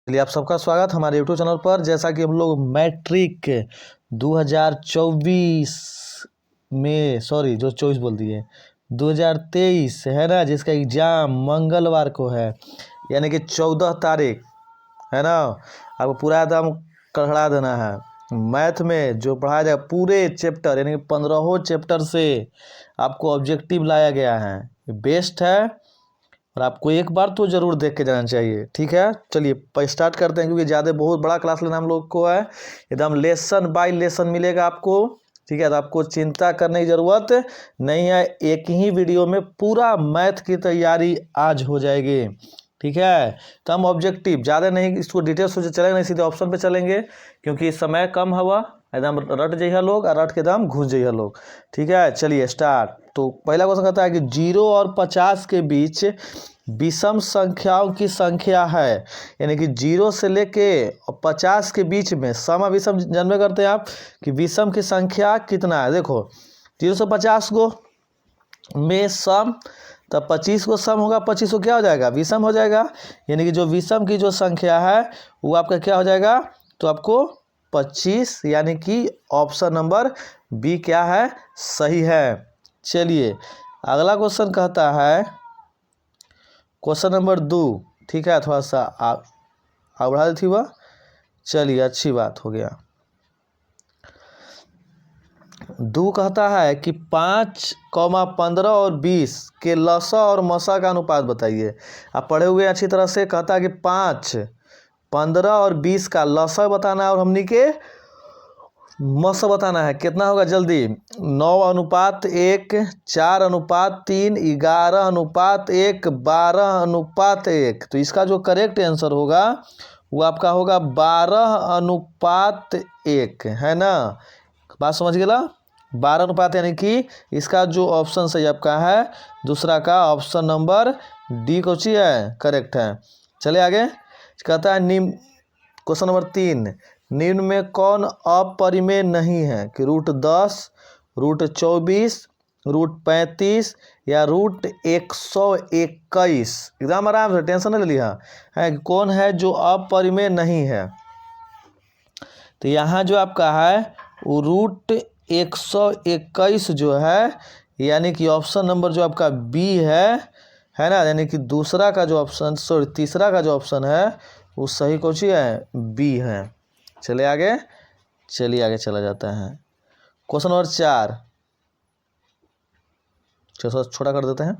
चलिए आप सबका स्वागत हमारे यूट्यूब चैनल पर। जैसा कि हम लोग मैट्रिक 2024 में जो 24 बोल दिए 2023 है ना, जिसका एग्ज़ाम मंगलवार को है, यानी कि 14 तारीख है ना। आपको पूरा एकदम कड़खड़ा देना है। मैथ में जो पढ़ाया जाए पूरे चैप्टर यानी कि 15 चैप्टर से आपको ऑब्जेक्टिव लाया गया है, बेस्ट है और आपको एक बार तो ज़रूर देख के जाना चाहिए। ठीक है, चलिए स्टार्ट करते हैं, क्योंकि ज़्यादा बहुत बड़ा क्लास लेना हम लोग को है। एकदम लेसन बाय लेसन मिलेगा आपको। ठीक है, तो आपको चिंता करने की ज़रूरत नहीं है। एक ही वीडियो में पूरा मैथ की तैयारी आज हो जाएगी। ठीक है, तो हम ऑब्जेक्टिव ज़्यादा नहीं इसको डिटेल्स से चलेंगे, नहीं सीधे ऑप्शन पे चलेंगे, क्योंकि समय कम हुआ। एकदम रट जाइए लोग और रट के एकदम घुस जाइए लोग। ठीक है, चलिए स्टार्ट। तो पहला क्वेश्चन कहता है कि 0 और 50 के बीच विषम संख्याओं की संख्या है, यानी कि 0 से लेके 50 के बीच में सम विषम जानबे करते हैं आप कि विषम की संख्या कितना है। देखो 0 से 50 को में सम, तब 25 को सम होगा, 25 को क्या हो जाएगा, विषम हो जाएगा। यानी कि जो विषम की जो संख्या है वो आपका क्या हो जाएगा, तो आपको 25, यानी कि ऑप्शन नंबर बी क्या है, सही है। चलिए अगला क्वेश्चन कहता है क्वेश्चन नंबर 2। ठीक है, थोड़ा सा आप बढ़ा दी थी वह, चलिए अच्छी बात हो गया। 2 कहता है कि 5, 15 और 20 के लसा और मसा का अनुपात बताइए। आप पढ़े हुए अच्छी तरह से। कहता है कि 5, 15 और 20 का लसा बताना है और हमनी के मसा बताना है। कितना होगा जल्दी, 9:1, 4:3, 11:1, 12:1। तो इसका जो करेक्ट आंसर होगा वो आपका होगा 12:1, है ना। बात समझ गया, 12 यानी कि इसका जो ऑप्शन सही आपका है दूसरा का ऑप्शन नंबर डी कोची है, करेक्ट है। चले आगे। कहता है निम्न क्वेश्चन नंबर 3, निम्न में कौन अपरिमेय नहीं है कि √10, √24, √35 या √121। एकदम आराम से, टेंशन नहीं ले लिया है। कौन है जो अपरिमेय नहीं है, तो यहाँ जो आपका है वो √121 जो है, यानी कि ऑप्शन नंबर जो आपका बी है ना, यानी कि दूसरा का जो ऑप्शन तीसरा का जो ऑप्शन है वो सही कौन सी है, बी है। चलिए आगे चला जाता है। क्वेश्चन नंबर 4, चलो छोटा कर देते हैं।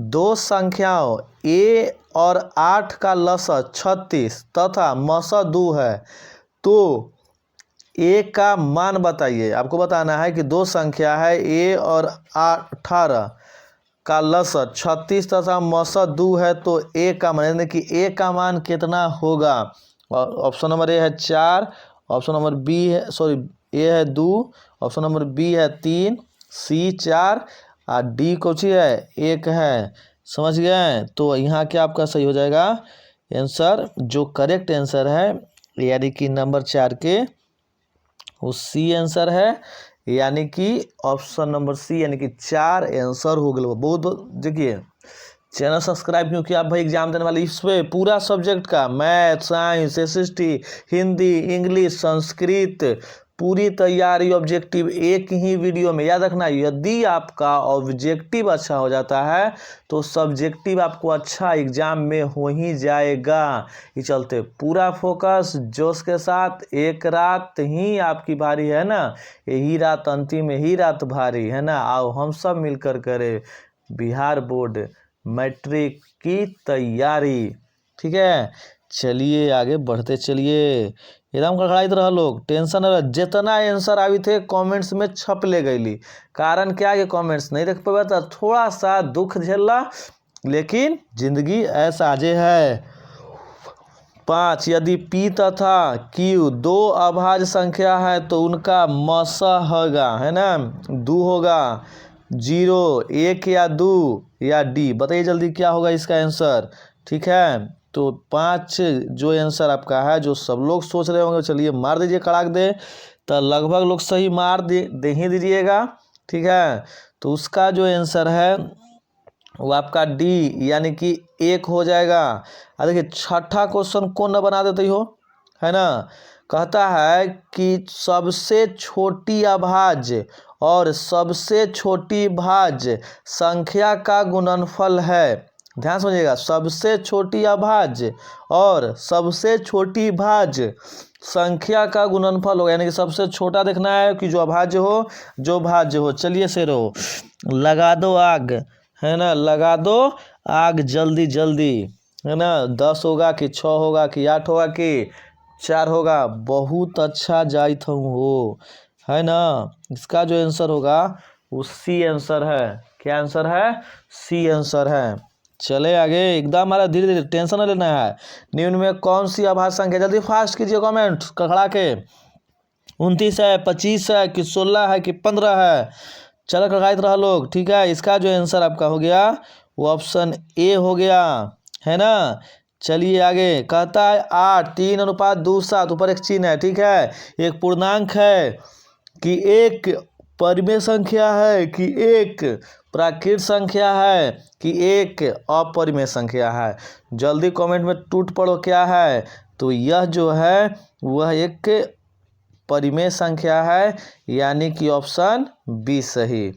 2 संख्याओं a और 8 का लसा 36 तथा मसा 2 है, तो a का मान बताइए। आपको बताना है कि 2 संख्या है a और 18 का लसा 36 तथा मसा 2 है, तो a का मान, यानी कि a का मान कितना होगा। और ऑप्शन नंबर ए है 4, ऑप्शन नंबर बी है ए है 2, ऑप्शन नंबर बी है 3, सी 4 और डी कौची है 1 है। समझ गए। तो यहाँ क्या आपका सही हो जाएगा आंसर, जो करेक्ट आंसर है यानी कि नंबर 4 के वो सी आंसर है, यानी कि ऑप्शन नंबर सी, यानी कि 4 आंसर हो गया। बहुत देखिए चैनल सब्सक्राइब, क्योंकि आप भाई एग्जाम देने वाले इस पे पूरा सब्जेक्ट का math, science, SST, Hindi, English, Sanskrit पूरी तैयारी ऑब्जेक्टिव एक ही वीडियो में। याद रखना, यदि आपका ऑब्जेक्टिव अच्छा हो जाता है तो सब्जेक्टिव आपको अच्छा एग्जाम में हो ही जाएगा। ये चलते पूरा फोकस जोश के साथ, एक रात ही आपकी भारी है ना, यही रात अंतिम, यही रात भारी है ना। आओ हम सब मिलकर करें बिहार बोर्ड मैट्रिक की तैयारी। ठीक है, चलिए आगे बढ़ते चलिए। एकदम कड़खड़ाई रहा लोग, टेंशन रहा। जितना आंसर आई थे कमेंट्स में छप ले गई। कारण क्या है, कमेंट्स नहीं देख पाए तो थोड़ा सा दुख झेलना, लेकिन जिंदगी ऐसा आजे है। 5, यदि P तथा Q 2 अभाज्य संख्या है तो उनका मसा होगा, है ना, 2 होगा। 0, 1 या 2 या डी, बताइए जल्दी क्या होगा इसका आंसर। ठीक है, तो 5 जो आंसर आपका है, जो सब लोग सोच रहे होंगे, चलिए मार दीजिए कड़ाक दे, तो लगभग लोग सही मार दे ही दीजिएगा। ठीक है, तो उसका जो आंसर है वो आपका डी यानी कि 1 हो जाएगा। अब देखिए छठा क्वेश्चन कौन न बना देते हो, है ना। कहता है कि सबसे छोटी अभाज्य और सबसे छोटी भाज्य संख्या का गुणनफल है। ध्यान समझिएगा, सबसे छोटी अभाज्य और सबसे छोटी भाज्य संख्या का गुणनफल होगा, यानी कि सबसे छोटा देखना है कि जो अभाज्य हो जो भाज्य हो। चलिए से रहो, लगा दो आग, है ना, लगा दो आग जल्दी जल्दी, है ना। 10 होगा कि 6 होगा कि 8 होगा कि 4 होगा। बहुत अच्छा जाइत हूँ हो, है ना। इसका जो आंसर होगा वो सी आंसर है। क्या आंसर है? सी आंसर है। चले आगे, एकदम हमारा धीरे धीरे, टेंशन न लेना है। निम्न में कौन सी अभाज्य संख्या, जल्दी फास्ट कीजिए कमेंट खड़ा के। 29 है, 25 है कि 16 है कि 15 है। चलो कड़ाइत रहा लोग, ठीक है। इसका जो आंसर आपका हो गया वो ऑप्शन ए हो गया, है ना। चलिए आगे, कहता है 8 3:2 7, ऊपर एक चिन्ह है, ठीक है। एक पूर्णांक है कि एक परिमेय संख्या है कि एक प्राकृत संख्या है कि एक अपरिमेय संख्या है। जल्दी कमेंट में टूट पड़ो क्या है। तो यह जो है वह एक परिमेय संख्या है, यानी कि ऑप्शन बी सही।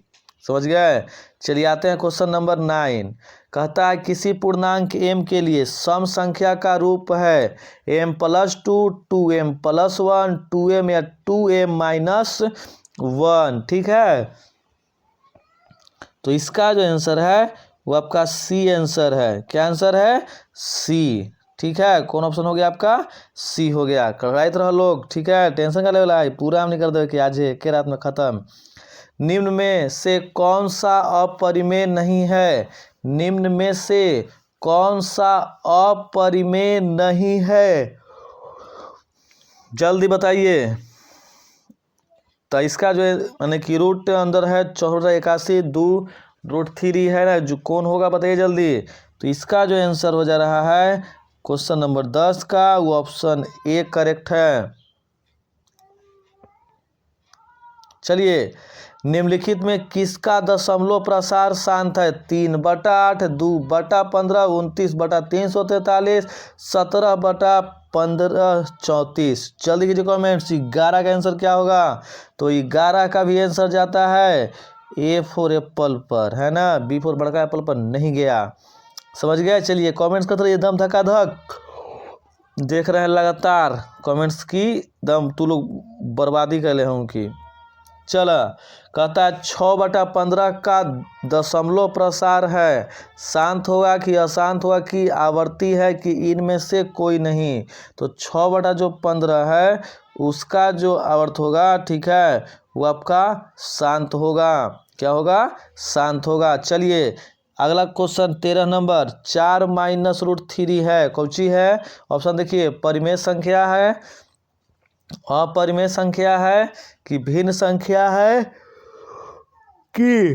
समझ गए। चलिए आते हैं क्वेश्चन नंबर 9। कहता है किसी पूर्णांक m के लिए सम संख्या का रूप है m+2 2m+1 2m या 2m-1, ठीक है। तो इसका जो आंसर है वो आपका सी आंसर है। क्या आंसर है? सी, ठीक है। कौन ऑप्शन हो गया आपका? सी हो गया। कराइत रहो लोग, ठीक है। टेंशन का लेवल है, पूरा हम नहीं कर दे कि आज एक रात में खत्म। निम्न में से कौन सा अपरिमेय नहीं है? निम्न में से कौन सा अपरिमेय नहीं है, जल्दी बताइए। तो इसका जो है यानी कि रूट अंदर है 481 2√3 है ना, जो कौन होगा बताइए जल्दी। तो इसका जो आंसर हो जा रहा है क्वेश्चन नंबर 10 का, वो ऑप्शन ए करेक्ट है। चलिए, निम्नलिखित में किसका दशमलव प्रसार शांत है? 3/8 2/15 29/343 17/15 जल्दी कीजिए कमेंट्स। 11 का आंसर क्या होगा? तो 11 का भी आंसर जाता है ए फॉर एप्पल पर, है ना। बी फॉर बड़का एप्पल पर नहीं गया। समझ गए। चलिए कमेंट्स करते रहिए दम धक्का धक, देख रहे हैं लगातार कमेंट्स की दम तू लोग बर्बादी कर ले हूँ की। चला, कहता है 6/15 का दशमलव प्रसार है, शांत होगा कि अशांत होगा कि आवर्ती है कि इनमें से कोई नहीं। तो 6/15 है उसका जो आवर्त होगा, ठीक है, वो आपका शांत होगा। क्या होगा? शांत होगा। चलिए अगला क्वेश्चन 13 नंबर, 4-√3 है, कौची है? ऑप्शन देखिए, परिमेय संख्या है, अपरिमेय संख्या है कि भिन्न संख्या है कि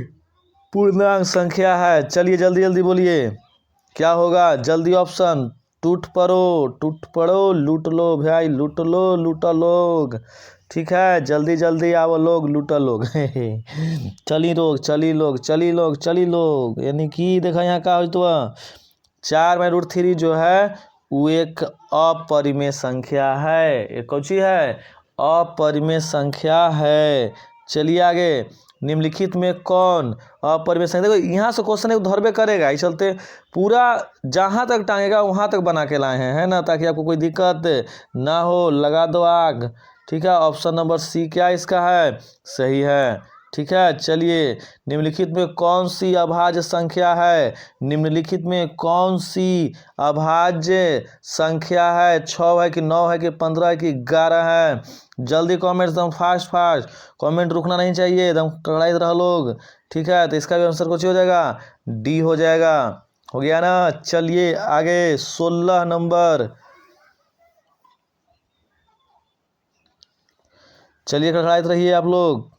पूर्णांक संख्या है। चलिए जल्दी जल्दी बोलिए क्या होगा, जल्दी ऑप्शन टूट पड़ो लूट लो भाई, लूट लो लोग, ठीक है। जल्दी जल्दी आओ लोग, लूटो लोग चली लोग, यानी कि देखा यहाँ का हो तो 4/√3 जो है वो एक अपरिमेय संख्या है। एक कौची है? अपरिमेय संख्या है। चलिए आगे, निम्नलिखित में कौन अपरिमेय संख्या, देखो यहाँ से क्वेश्चन है धरबे करेगा, इस चलते पूरा जहाँ तक टांगेगा वहाँ तक बना के लाए हैं, है ना, ताकि आपको कोई दिक्कत ना हो। लगा दो आग, ठीक है। ऑप्शन नंबर सी क्या इसका है? सही है, ठीक है। चलिए, निम्नलिखित में कौन सी अभाज्य संख्या है? निम्नलिखित में कौन सी अभाज्य संख्या है? 6 है कि 9 है कि 15 है कि 11 है? जल्दी कमेंट, एकदम फास्ट कमेंट, रुकना नहीं चाहिए, एकदम कड़ाई रह लोग, ठीक है। तो इसका भी आंसर कुछ हो जाएगा, डी हो जाएगा। हो गया ना। चलिए आगे 16 नंबर, चलिए कड़ाईत रहिए आप लोग।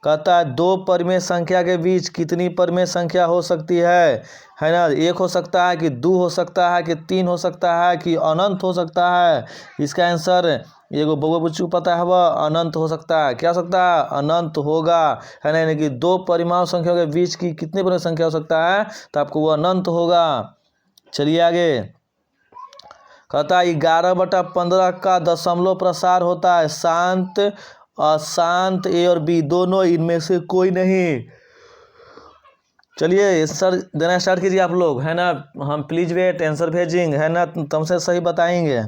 कहता है 2 परिमेय संख्या के बीच कितनी परिमेय संख्या हो सकती है ना। 1 हो सकता है कि 2 हो सकता है कि 3 हो सकता है कि अनंत हो सकता है। इसका आंसर ये को बउआ बुच्ची को पता है वह अनंत हो सकता है। क्या हो सकता है? अनंत होगा, है ना। यानी कि दो परिमाण संख्या के बीच की कितने परिमाण संख्या हो सकता है, तो आपको वो अनंत होगा। चलिए आगे, कहता है 11/15 का दशमलव प्रसार होता है, शांत अशांत ए और बी दोनों, इनमें से कोई नहीं। चलिए सर देना स्टार्ट कीजिए आप लोग, है ना। हम प्लीज वेट, आंसर भेजिंग, है ना, तुमसे सही बताएंगे।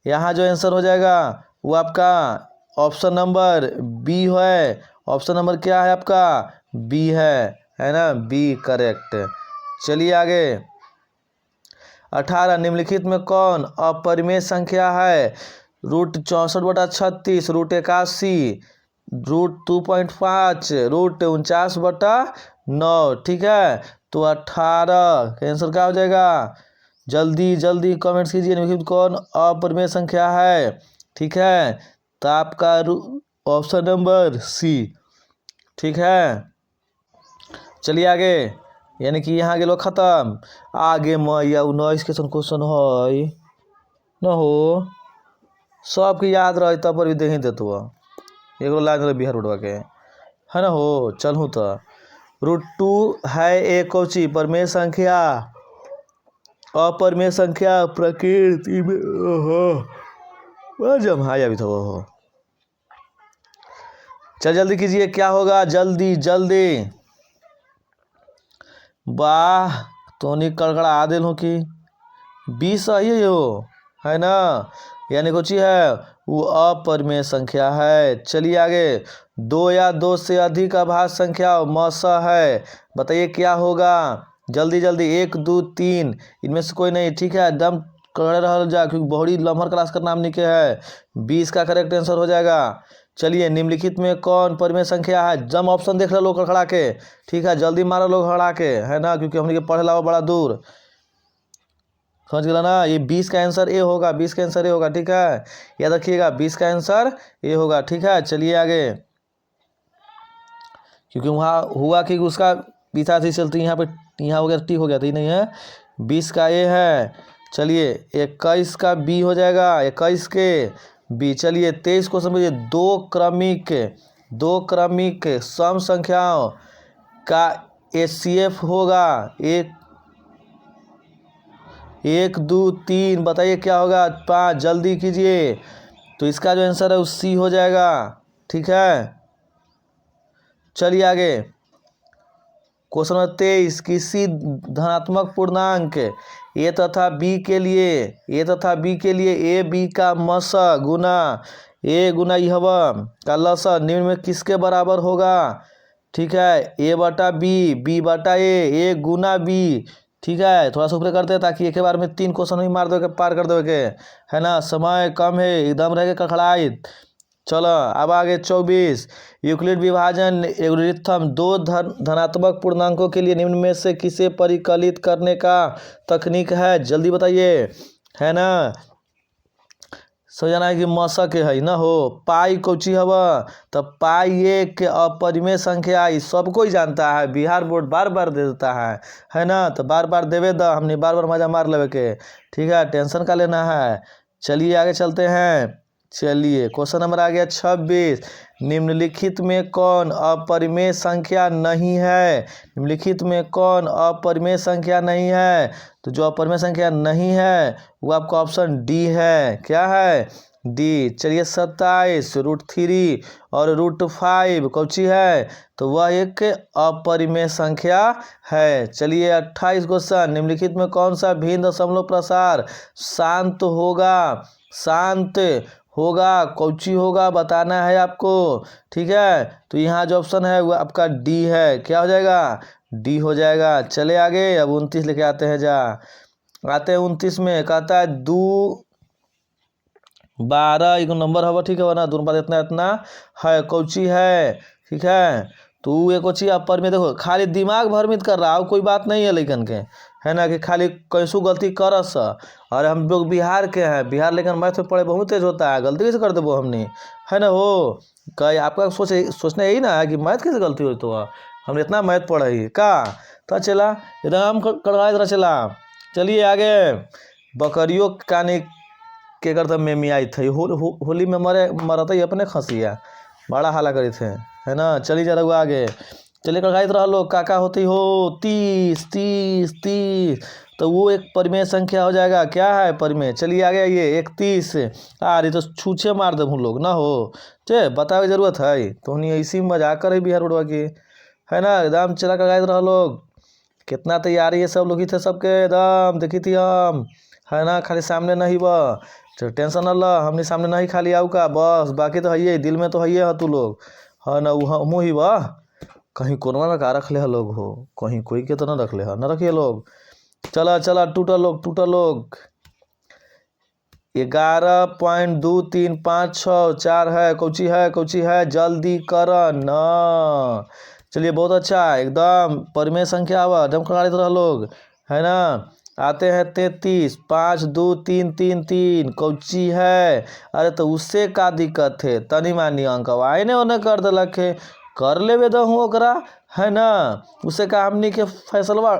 यहाँ जो आंसर हो जाएगा वो आपका ऑप्शन नंबर बी है। ऑप्शन नंबर क्या है आपका? बी है ना, बी करेक्ट। चलिए आगे, 18 निम्नलिखित में कौन अपरिमेय संख्या है? √64/36, √81, √2.5, √49/9। ठीक है, तो 18 का आंसर क्या हो जाएगा? जल्दी जल्दी कमेंट्स कीजिए, निम्नलिखित कौन अपरिमेय संख्या है? ठीक है, तो आपका ऑप्शन नंबर सी। ठीक है, चलिए आगे, यानी कि यहाँ गेलो खत्म। आगे मैया 19 के क्वेश्चन है न हो, सबके याद रहे तब पर भी दे ही देते एगो लाइन रहे बिहार रोडवा के, है ना हो। चलूँ तो √2 है एक कौची परिमेय संख्या, अपरिमेय संख्या प्रकृति में। ओहो जमाया अभी तो हो। चल जल्दी कीजिए, क्या होगा? जल्दी जल्दी। वाह, तोनी कड़कड़ा दिल हो कि 20 सही हो, है ना। यानी कुछ है वो अपरिमेय संख्या है। चलिए आगे, 2 या 2 से अधिक अभाज्य संख्या मसा है, बताइए क्या होगा? जल्दी जल्दी, 1 2 3 इनमें से कोई नहीं। ठीक है, एकदम कर रहा जा, क्योंकि बहुत लम्हर क्लास का नाम लिखे है। 20 का करेक्ट आंसर हो जाएगा। चलिए, निम्नलिखित में कौन परिमेय संख्या है? जम ऑप्शन देख लो लोग खड़ा के, ठीक है, जल्दी मारो लोग खड़ा के, है ना, क्योंकि हमने पढ़े ला बड़ा दूर, समझ गया ना। ये 20 का आंसर ए होगा, 20 का आंसर ए होगा। ठीक है, याद रखिएगा 20 का आंसर ए होगा। ठीक है, चलिए आगे, क्योंकि वहाँ हुआ कि उसका पीछा से चलती, यहाँ पे यहाँ हो गया, टी हो गया, तो नहीं है, 20 का ए है। चलिए 21 का बी हो जाएगा, 21 के बी। चलिए 23 को समझिए, दो क्रमिक सम संख्याओं का एचसीएफ होगा, 1 2 3, बताइए क्या होगा? 5, जल्दी कीजिए। तो इसका जो आंसर है वो सी हो जाएगा। ठीक है, चलिए आगे, क्वेश्चन नंबर 23, किसी धनात्मक पूर्णांक ए तथा बी के लिए ए बी का मस गुना ए गुना यह का लस निम्न में किसके बराबर होगा? ठीक है, ए बटा बी, बी बटा ए गुना बी। ठीक है, थोड़ा सा ऊपर करते हैं ताकि एक बार में 3 क्वेश्चन ही मार दो के पार कर दो के, है ना, समय कम है, एकदम रह के कखड़ाई। चलो अब आगे 24, यूक्लिड विभाजन एल्गोरिथम दो धनात्मक पूर्णांकों के लिए निम्न में से किसे परिकलित करने का तकनीक है? जल्दी बताइए, है ना। समझना है कि मसा के है ना हो। पाई कोची हवा, तो पाई एक अपरिमेय संख्या, सबको ही जानता है, बिहार बोर्ड बार बार दे देता है ना, तो बार बार देवे द, हमने बार बार मजा मार लेवे के। ठीक है, टेंशन का लेना है। चलिए आगे चलते हैं। चलिए क्वेश्चन नंबर आ गया 26, निम्नलिखित में कौन अपरिमेय संख्या नहीं है? निम्नलिखित में कौन अपरिमेय संख्या नहीं है? तो जो अपरिमेय संख्या नहीं है वो आपका ऑप्शन डी है। क्या है? डी। चलिए 27, √3 और √5 कौची है? तो वह एक अपरिमेय संख्या है। चलिए 28 क्वेश्चन, निम्नलिखित में कौन सा भिन्न दशमलव प्रसार शांत होगा कौची होगा बताना है आपको। ठीक है, तो यहाँ जो ऑप्शन है वो आपका डी है। क्या हो जाएगा? डी हो जाएगा। चले आगे, अब 29 लेके आते हैं। आते हैं 29 में, कहता है 2 12 एक नंबर होगा। ठीक है ना, दोनों बात इतना इतना है, कौची है। ठीक है, तो एक कोची अपर में देखो, खाली दिमाग भ्रमित कर रहा है, कोई बात नहीं है लेकिन के, है ना, कि खाली कैसू गलती करस। और हम लोग बिहार के हैं, बिहार लेकिन मैथ में पढ़े बहुत तेज होता है, गलती कैसे कर देबो हमने, है ना हो। कहीं आपका सोचना यही ना है कि मैथ कैसे गलती हो, तो हमने इतना मैथ पढ़ा ही का, तो चला एकदम कड़वा तरह चला। चलिए आगे, बकरियों का के करते में मियाई थे होली में मरते ही अपने खसिया बड़ा हाला करी थे है ना। चली जा रहा आगे चलिए कड़ाई रहा लोग काका होती हो 30 30 30 तो वो एक परिमेय संख्या हो जाएगा। क्या है परिमेय? चलिए आगे ये 31 अरे तो छूछे मार दे हम लोग ना हो चे बतावे की जरूरत है तो नहीं ऐसी मजाक करे बिहार उड़वा की है ना। एकदम चला कड़ाई रहा लोग कितना तैयारी है सब लोग ही थे सबके एकदम देखी थी हम है ना। खाली सामने नहीं बा टेंशन न ला हमने सामने नहीं खाली आऊ का बस बाकी तो है दिल में तो है तू लोग है ना। हमू ही बा कहीं कोनवा में का रख ले लोग हो कहीं कोई के तो ना रख ले ना रखिए लोग। चला चला टूटा लोग 11.2356 है कौची है जल्दी कर न। चलिए बहुत अच्छा एकदम परिमेय संख्या आवा एकदम खड़ाड़ित रह लोग है ना। आते हैं 33 5 2 3 3 3 कौची है। अरे तो उससे का दिक्कत है तनी मानी अंक आए ने ओने कर दिलक है कर लेवे दहूँ ओकरा है ना। उससे का हमनी के फैसलवा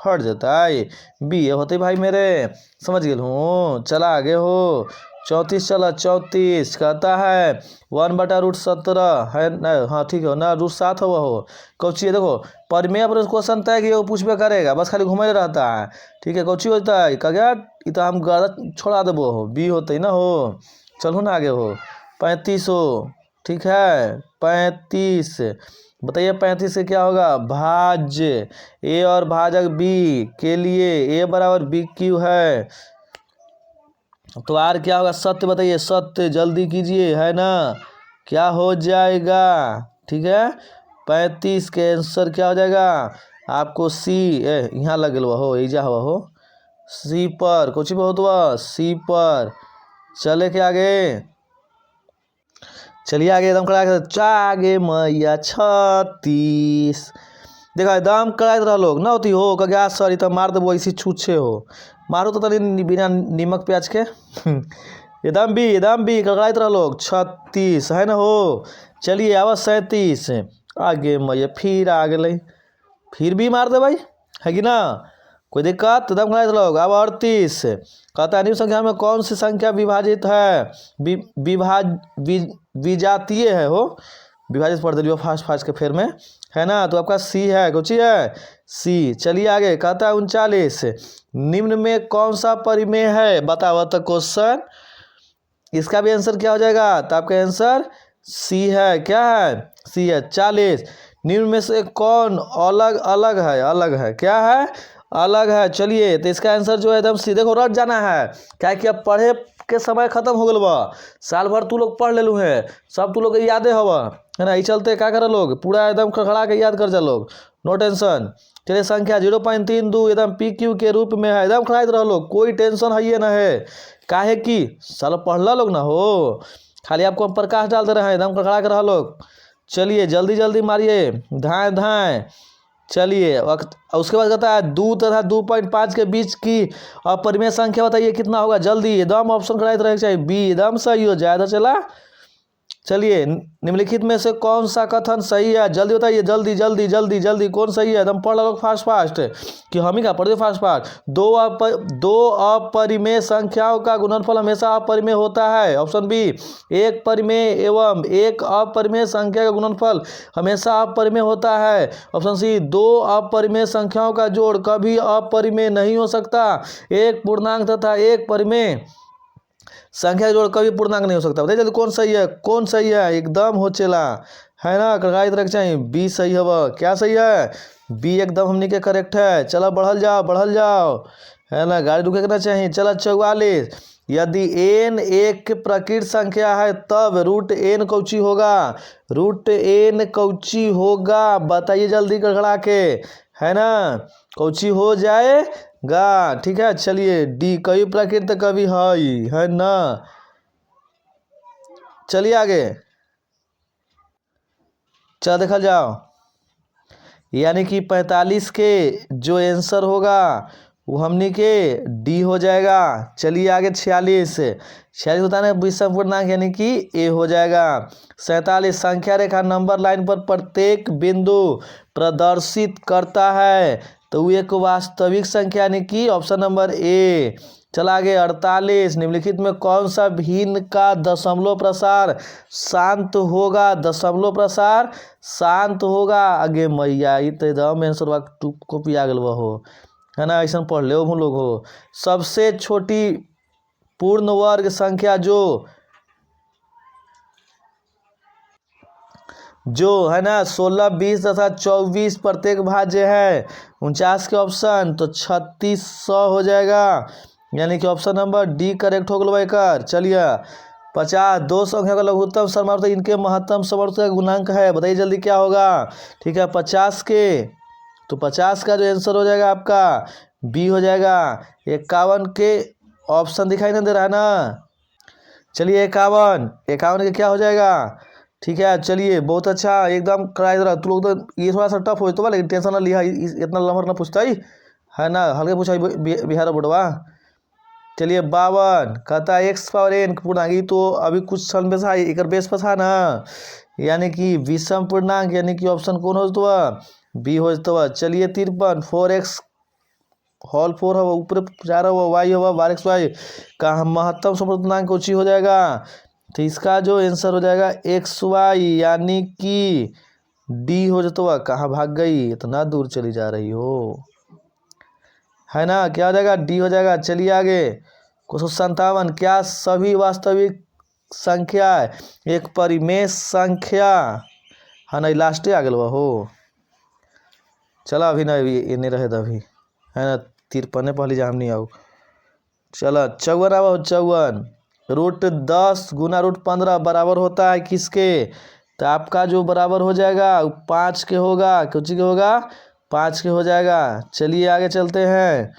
हट जाता है बी ए होते भाई मेरे समझ गए हूँ। चला आगे हो 34 चला 34 कहता है 1/√17 है ना। हाँ ठीक है ना √7 हो कौची है देखो परिमेय पर क्वेश्चन तय कि वो पूछबे करेगा बस खाली घूमे रहता है ठीक है। कौची होता है क्या तो हम गलत छोड़ा देबो हो बी होते ना हो। चलो ना आगे हो 35 हो ठीक है 35 बताइए 35 से क्या होगा भाज्य ए और भाजक बी के लिए ए बराबर बी क्यू है तो आर क्या होगा सत्य बताइए सत्य जल्दी कीजिए है ना। क्या हो जाएगा ठीक है 35 के आंसर क्या हो जाएगा आपको सी यहाँ लगे हो ईजा हुआ हो सी पर कुछ भी हो सी पर चले के आगे चलिए आगे एकदम कड़ा चागे मैया 36 देखा एकदम कड़ाई रह लोग ना होती हो क्या सर तो मार देवो ऐसी छूछे हो मारो तो तनी बिना नीमक प्याज के एकदम भी कड़ाई रह लोग 36 है ना हो। चलिए आवा 37 आगे मैया फिर आ गए फिर भी मार दे भाई है कि ना कोई दिक्कत एकदम कड़ाई लोग। अब 38 कहता है संख्या में कौन सी संख्या विभाजित है विजातीय है हो विभाजित पढ़ दिलियो फास्ट के फेर में है ना। तो आपका सी है कुछ है सी। चलिए आगे कहता है 39 निम्न में कौन सा परिमेय है बताओ तो क्वेश्चन इसका भी आंसर क्या हो जाएगा तो आपका आंसर सी है। क्या है सी है 40 निम्न में से कौन अलग है क्या है अलग है। चलिए तो इसका आंसर जो है एकदम सीधे को रट जाना है क्या कि अब पढ़े के समय खत्म हो गल बा साल भर तू लोग पढ़ ले है सब तू लोग के यादे हवा है ना। ये चलते क्या करे लोग पूरा एकदम खड़खड़ा के याद कर जा लोग नो टेंशन। चलिए संख्या 0.32 एकदम पी क्यू के रूप में है एकदम खड़ाई रह लोग कोई टेंशन है ये ना है काहे कि साल पढ़ला लोग ना हो खाली आपको हम प्रकाश डाल दे रहे हैं एकदम खड़खड़ा के रह लोग। चलिए जल्दी मारिए धाएं चलिए उसके बाद कहता है 2 तथा 2.5 के बीच की अपरिमेय संख्या बताइए कितना होगा जल्दी एकदम ऑप्शन कराई रहे चाहिए बी एकदम सही हो जाए। चला चलिए निम्नलिखित में से कौन सा कथन सही है जल्दी बताइए जल्दी कौन सही है एकदम पढ़ लो फास्ट कि हम ही का पढ़ दे फास्ट दो अपरिमेय संख्याओं का गुणनफल हमेशा अपरिमेय होता है। ऑप्शन बी एक परिमेय एवं एक अपरिमेय संख्या का गुणनफल हमेशा अपरिमेय होता है। ऑप्शन सी दो अपरिमेय संख्याओं का जोड़ कभी अपरिमेय नहीं हो सकता। एक पूर्णांक तथा एक परिमेय संख्या जोड़ कभी पूर्णांक नहीं हो सकता बताइए जल्दी कौन सही है एकदम हो चला है ना कड़ाई तरह चाहिए बी सही है। क्या सही है बी एकदम हमने के करेक्ट है। चला बढ़ल जाओ है ना गाड़ी रुके ना चाहिए। चला 44 यदि n एक प्रकृत संख्या है तब √n कौची होगा बताइए जल्दी कड़खड़ा के है ना कौची हो जाएगा ठीक है। चलिए डी कभी प्रकृत कभी है ना। चलिए आगे चल देखा जाओ यानी कि 45 के जो आंसर होगा वो हमने के डी हो जाएगा। चलिए आगे 46 होता है विषम पूर्णांक यानी कि ए हो जाएगा। 47 संख्या रेखा नंबर लाइन पर प्रत्येक बिंदु प्रदर्शित करता है तो वो एक वास्तविक संख्या यानी कि ऑप्शन नंबर ए चला आगे 48, निम्नलिखित में कौन सा भिन्न का दशमलव प्रसार शांत होगा? दशमलव प्रसार शांत होगा। आगे मैया ये तो एकदम आंसर टू कॉपी आ गल हो, है ना, ऐसा पढ़ ले हम लोग हो। सबसे छोटी पूर्ण वर्ग संख्या जो है ना 16, 20 तथा 24 प्रत्येक भाज्य है 49 के ऑप्शन, तो 3600 हो जाएगा, यानी कि ऑप्शन नंबर डी करेक्ट हो गया कर। चलिए 50, दो संख्या का लघुत्तम समवर्त इनके महत्तम समवर्त का गुणांक है, बताइए जल्दी क्या होगा? ठीक है 50 के, तो 50 का जो आंसर हो जाएगा आपका बी हो जाएगा। 51 के ऑप्शन दिखाई नहीं दे रहा है ना, चलिए 51 के क्या हो जाएगा? ठीक है चलिए बहुत अच्छा एकदम कराया रहा तू लोग, तो ये थोड़ा सा टफ हो तो लेकिन टेंशन ना लिया, इतना लंबा ना पूछता है ना, हल्के पूछा बिहार बोर्डवा। चलिए 52 कहता है एक्स पावर एन पूर्णांक, तो अभी कुछ सन बेस है एक बेस पर था ना, यानी कि विषम पूर्णांक, यानी कि ऑप्शन कौन हो तो बी हो तो। चलिए 53 4x होल 4 हो ऊपर जा रहा हुआ वाई होगा 12xy का महत्तम समपूर्णांक ऊंची हो जाएगा, तो इसका जो आंसर हो जाएगा xy, यानी कि डी हो जाता। कहाँ भाग गई, इतना दूर चली जा रही हो, है ना, क्या हो जाएगा? डी हो जाएगा। चलिए आगे 57, क्या सभी वास्तविक संख्या एक परिमेय संख्या है ना, लास्ट आ गल हो, चला अभी ना इन्हें रहे अभी, है ना, 53 पहली जाम नहीं आओ। चलो 54 आओ 54, √10 गुना √15 बराबर होता है किसके? तो आपका जो बराबर हो जाएगा 5 के होगा, कुछ के होगा 5 के हो जाएगा। चलिए आगे चलते हैं,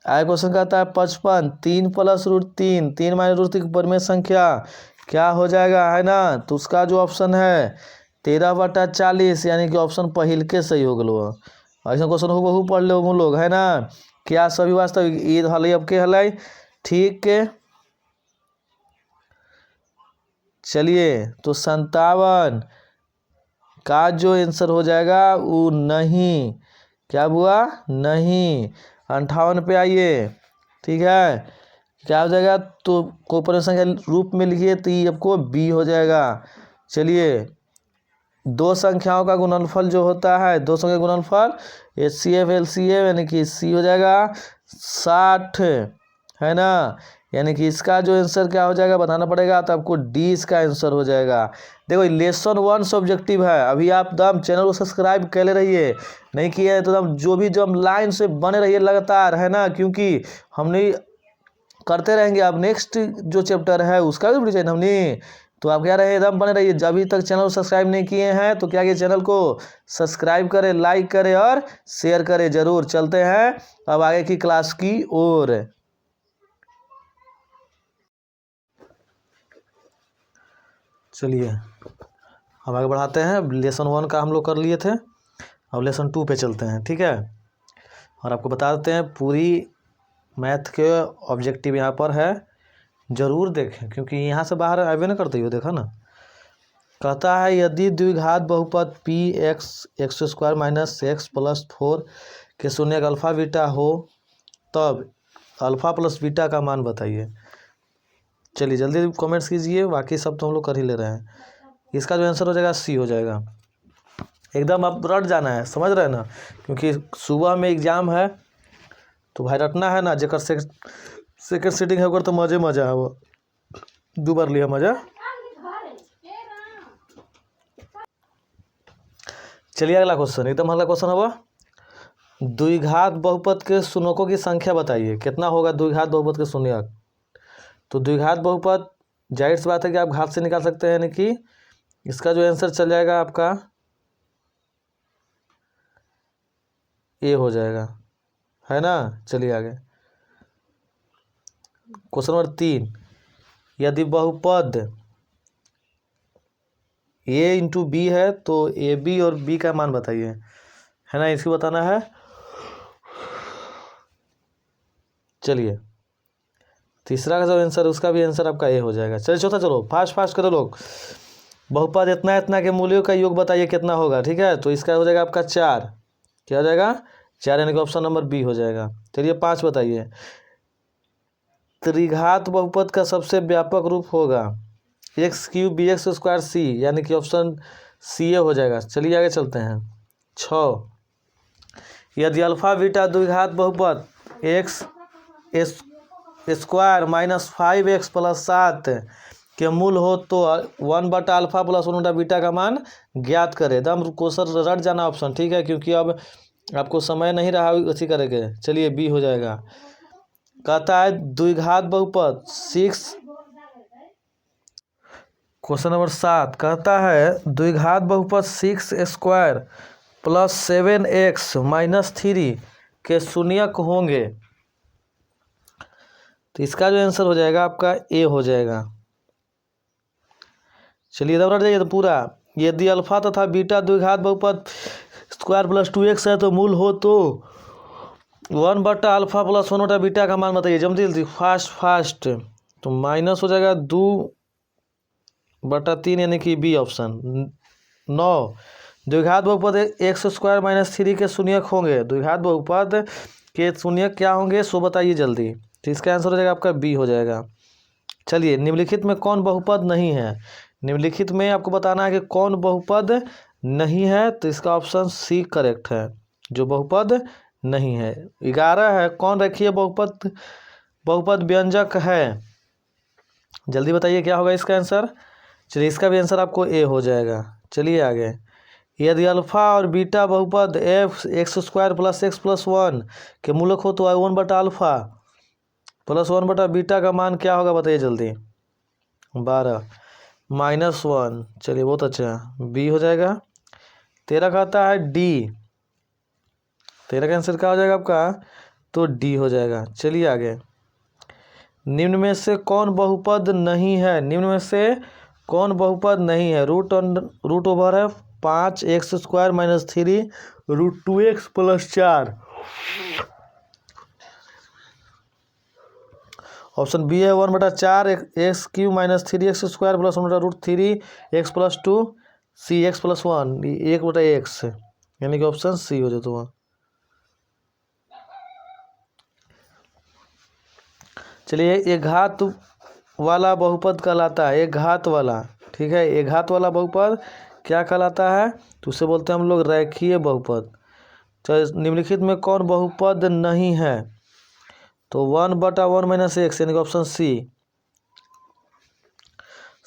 आगे क्वेश्चन कहता है 55, 3 + √3 3 - √3 परिमेय संख्या क्या हो जाएगा, है ना, तो उसका जो ऑप्शन है 13/40, यानी कि ऑप्शन पहिल के सही हो गलो। ऐसा क्वेश्चन हो बहु पढ़ लो हम लोग, है ना, क्या सभी वास्तविक ये हल अब के हल ठीक है। चलिए तो 57 का जो आंसर हो जाएगा वो नहीं, क्या हुआ नहीं। 58 पे आइए, ठीक है, क्या हो जाएगा? तो कोई संख्या रूप में लिखिए तो ये आपको बी हो जाएगा। चलिए दो संख्याओं का गुणनफल जो होता है, दो संख्या गुणनफल HCF LCM, यानी कि सी हो जाएगा 60, है ना, यानी कि इसका जो आंसर क्या हो जाएगा बताना पड़ेगा, तो आपको डी इसका आंसर हो जाएगा। देखो लेसन 1 सब्जेक्टिव है, अभी आप दम चैनल को सब्सक्राइब कर ले रहिए, नहीं किए तो दम जो भी जो लाइन से बने रहिए लगातार, है ना, क्योंकि हमने करते रहेंगे। अब नेक्स्ट जो चैप्टर है उसका भी वीडियो चाहिए हमने, तो आप क्या रहे एकदम बने रहिए। जब अभी तक चैनल को सब्सक्राइब नहीं किए हैं तो क्या किए, चैनल को सब्सक्राइब करें, लाइक करें और शेयर करें जरूर। चलते हैं अब आगे की क्लास की ओर। चलिए अब आगे बढ़ाते हैं, लेसन 1 का हम लोग कर लिए थे, अब लेसन 2 पे चलते हैं, ठीक है। और आपको बता देते हैं पूरी मैथ के ऑब्जेक्टिव यहाँ पर है, जरूर देखें क्योंकि यहाँ से बाहर आवे ना करते हो, देखा ना। कहता है यदि द्विघात बहुपद px x² - x + 4 के शून्य अल्फा बीटा हो तब अल्फा + बीटा का मान बताइए। चलिए जल्दी कमेंट्स कीजिए, बाकी सब तो हम लोग कर ही ले रहे हैं। इसका जो आंसर हो जाएगा सी हो जाएगा, एकदम आप रट जाना है, समझ रहे हैं ना, क्योंकि सुबह में एग्जाम है तो भाई रटना है ना, जेकर सेकेंड सीटिंग है तो मज़ा है, वो दो बार लिया मज़ा। चलिए अगला क्वेश्चन एकदम अगला क्वेश्चन होगा, द्विघात बहुपद के शून्यों की संख्या बताइए, कितना होगा द्विघात बहुपद के शून्य। तो द्विघात बहुपद जाहिर सी बात है कि आप घात से निकाल सकते हैं, यानी कि इसका जो आंसर चल जाएगा आपका ए हो जाएगा, है ना। चलिए आगे क्वेश्चन नंबर 3, यदि बहुपद ए इंटू बी है तो ए बी और बी का मान बताइए, है ना, इसको बताना है। चलिए तीसरा का जो आंसर उसका भी आंसर आपका ए हो जाएगा। चलिए चौथा, चलो फास्ट करो लोग। बहुपद इतना के मूल्यों का योग बताइए कितना होगा, ठीक है, तो इसका हो जाएगा आपका 4, क्या हो जाएगा 4, यानी कि ऑप्शन नंबर बी हो जाएगा। चलिए 5 बताइए, त्रिघात बहुपद का सबसे व्यापक रूप होगा x³ bx² c, यानी कि ऑप्शन सी ए हो जाएगा। चलिए आगे चलते हैं। 6 यदि अल्फा बीटा द्विघात बहुपद x² माइनस 5x प्लस 7 के मूल हो तो 1/α प्लस 1/बीटा का मान ज्ञात करें। एकदम क्वेश्चन रट जाना ऑप्शन, ठीक है, क्योंकि अब आपको समय नहीं रहा उसी करेंगे। चलिए बी हो जाएगा। कहता है द्विघात बहुपद 6, क्वेश्चन नंबर 7 कहता है द्विघात बहुपद 6² प्लस 7x माइनस 3 के शून्यक होंगे। तो इसका जो आंसर हो जाएगा आपका ए हो जाएगा। चलिए इधर जाइए तो पूरा, यदि अल्फा तथा बीटा द्विघात बहुपद स्क्वायर प्लस 2x है तो मूल हो तो 1/α प्लस 1/बीटा का मान बताइए। जल्दी जल्दी फास्ट। तो माइनस हो जाएगा 2/3 यानी कि बी ऑप्शन। 9 द्विघात बहुपद x² माइनस 3 के शून्यक होंगे। द्विघात बहुपद के शून्यक क्या होंगे सो बताइए जल्दी। तो इसका आंसर हो जाएगा आपका बी हो जाएगा। चलिए निम्नलिखित में कौन बहुपद नहीं है। निम्नलिखित में आपको बताना है कि कौन बहुपद नहीं है, तो इसका ऑप्शन सी करेक्ट है, जो बहुपद नहीं है। 11 है कौन रेखीय बहुपद व्यंजक है। जल्दी बताइए क्या होगा इसका आंसर। चलिए इसका भी आंसर आपको ए हो जाएगा। चलिए आगे। यदि अल्फा और बीटा बहुपद x² प्लस x प्लस 1 के मूलक हो तो 1/α प्लस 1/बीटा का मान क्या होगा बताइए जल्दी। 12 माइनस 1। चलिए बहुत अच्छा, बी हो जाएगा। 13 कहता है डी। 13 का आंसर क्या हो जाएगा आपका, तो डी हो जाएगा। चलिए आगे। निम्न में से कौन बहुपद नहीं है। निम्न में से कौन बहुपद नहीं है। रूट ओवर है 5x² minus 3 √2x plus 4। Option B है 1/4 x³ minus 3x² plus 1/√3x plus 2 सी x प्लस 1 1/x, यानी कि ऑप्शन सी हो जाता है। चलिए एक घात वाला बहुपद कहलाता है। एक घात वाला, ठीक है, एक घात वाला बहुपद क्या कहलाता है, तो उसे बोलते हैं हम लोग रेखीय बहुपद। तो निम्नलिखित में कौन बहुपद नहीं है, तो 1/1 माइनस x, यानी कि ऑप्शन सी।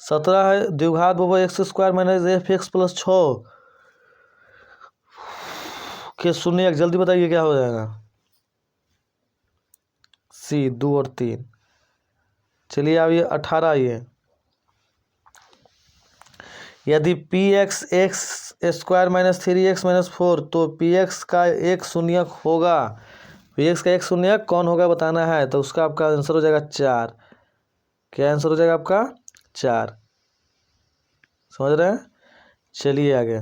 17 है द्विघात बहुपद x² माइनस fx प्लस 6 के शून्यक। जल्दी बताइए क्या हो जाएगा। सी 2 और 3। चलिए अब ये 18 ये यदि px² माइनस 3x माइनस 4 तो px का एक शून्यक होगा। px का एक शून्यक कौन होगा बताना है, तो उसका आपका आंसर हो जाएगा 4। क्या आंसर हो जाएगा आपका 4। समझ रहे हैं। चलिए आगे।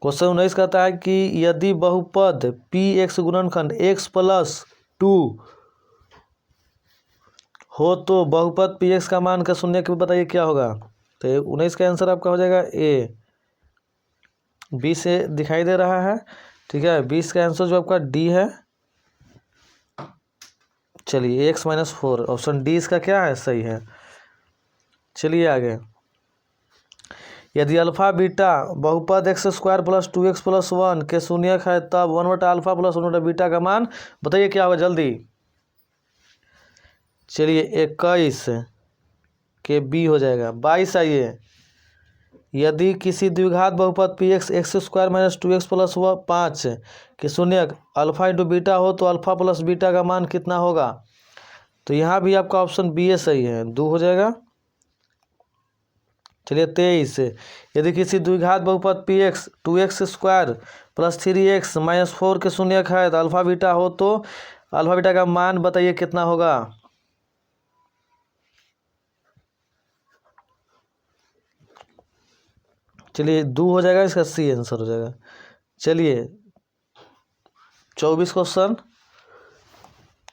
क्वेश्चन 19 कहता है कि यदि बहुपद px गुणनखंड x प्लस 2 हो तो बहुपद px का मान का शून्यक बताइए क्या होगा। तो 19 का आंसर आपका हो जाएगा ए। 20 से दिखाई दे रहा है, ठीक है। 20 का आंसर जो आपका डी है। चलिए x माइनस 4 ऑप्शन डी इसका क्या है, सही है। चलिए आगे। यदि अल्फा बीटा बहुपद x² प्लस 2x प्लस 1 के शून्यक है तब 1/α प्लस 1/बीटा का मान बताइए क्या होगा जल्दी। चलिए 21 के बी हो जाएगा। 22 आइए। यदि किसी द्विघात बहुपद px x² minus 2x plus 5 के शून्यक अल्फा इंटू बीटा हो तो अल्फा प्लस बीटा का मान कितना होगा। तो यहाँ भी आपका ऑप्शन बी ए सही है, 2 हो जाएगा। चलिए 23 यदि किसी द्विघात बहुपद px 2x² plus 3x minus 4 के शून्यक है तो अल्फा बीटा हो तो अल्फा बीटा का मान बताइए कितना होगा। चलिए 2 हो जाएगा, इसका सी आंसर हो जाएगा। चलिए 24 क्वेश्चन।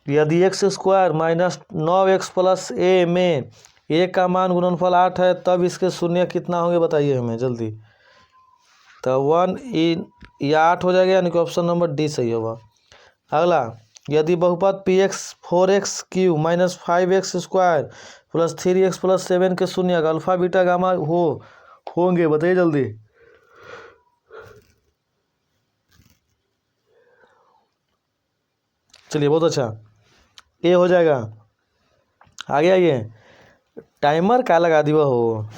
यदि x² minus 9x plus a में a का मान गुणनफल 8 है तब इसके शून्य कितना होंगे बताइए हमें जल्दी। तो 1 या 8 हो जाएगा, यानी कि ऑप्शन नंबर डी सही होगा। अगला यदि बहुपद P x 4x³ minus 5x² plus 3x plus 7 के शून्य अल्फा बीटा गामा होंगे, बताइए जल्दी। चलिए बहुत अच्छा, ए हो जाएगा। आगे आइए, टाइमर क्या लगा दिया हो,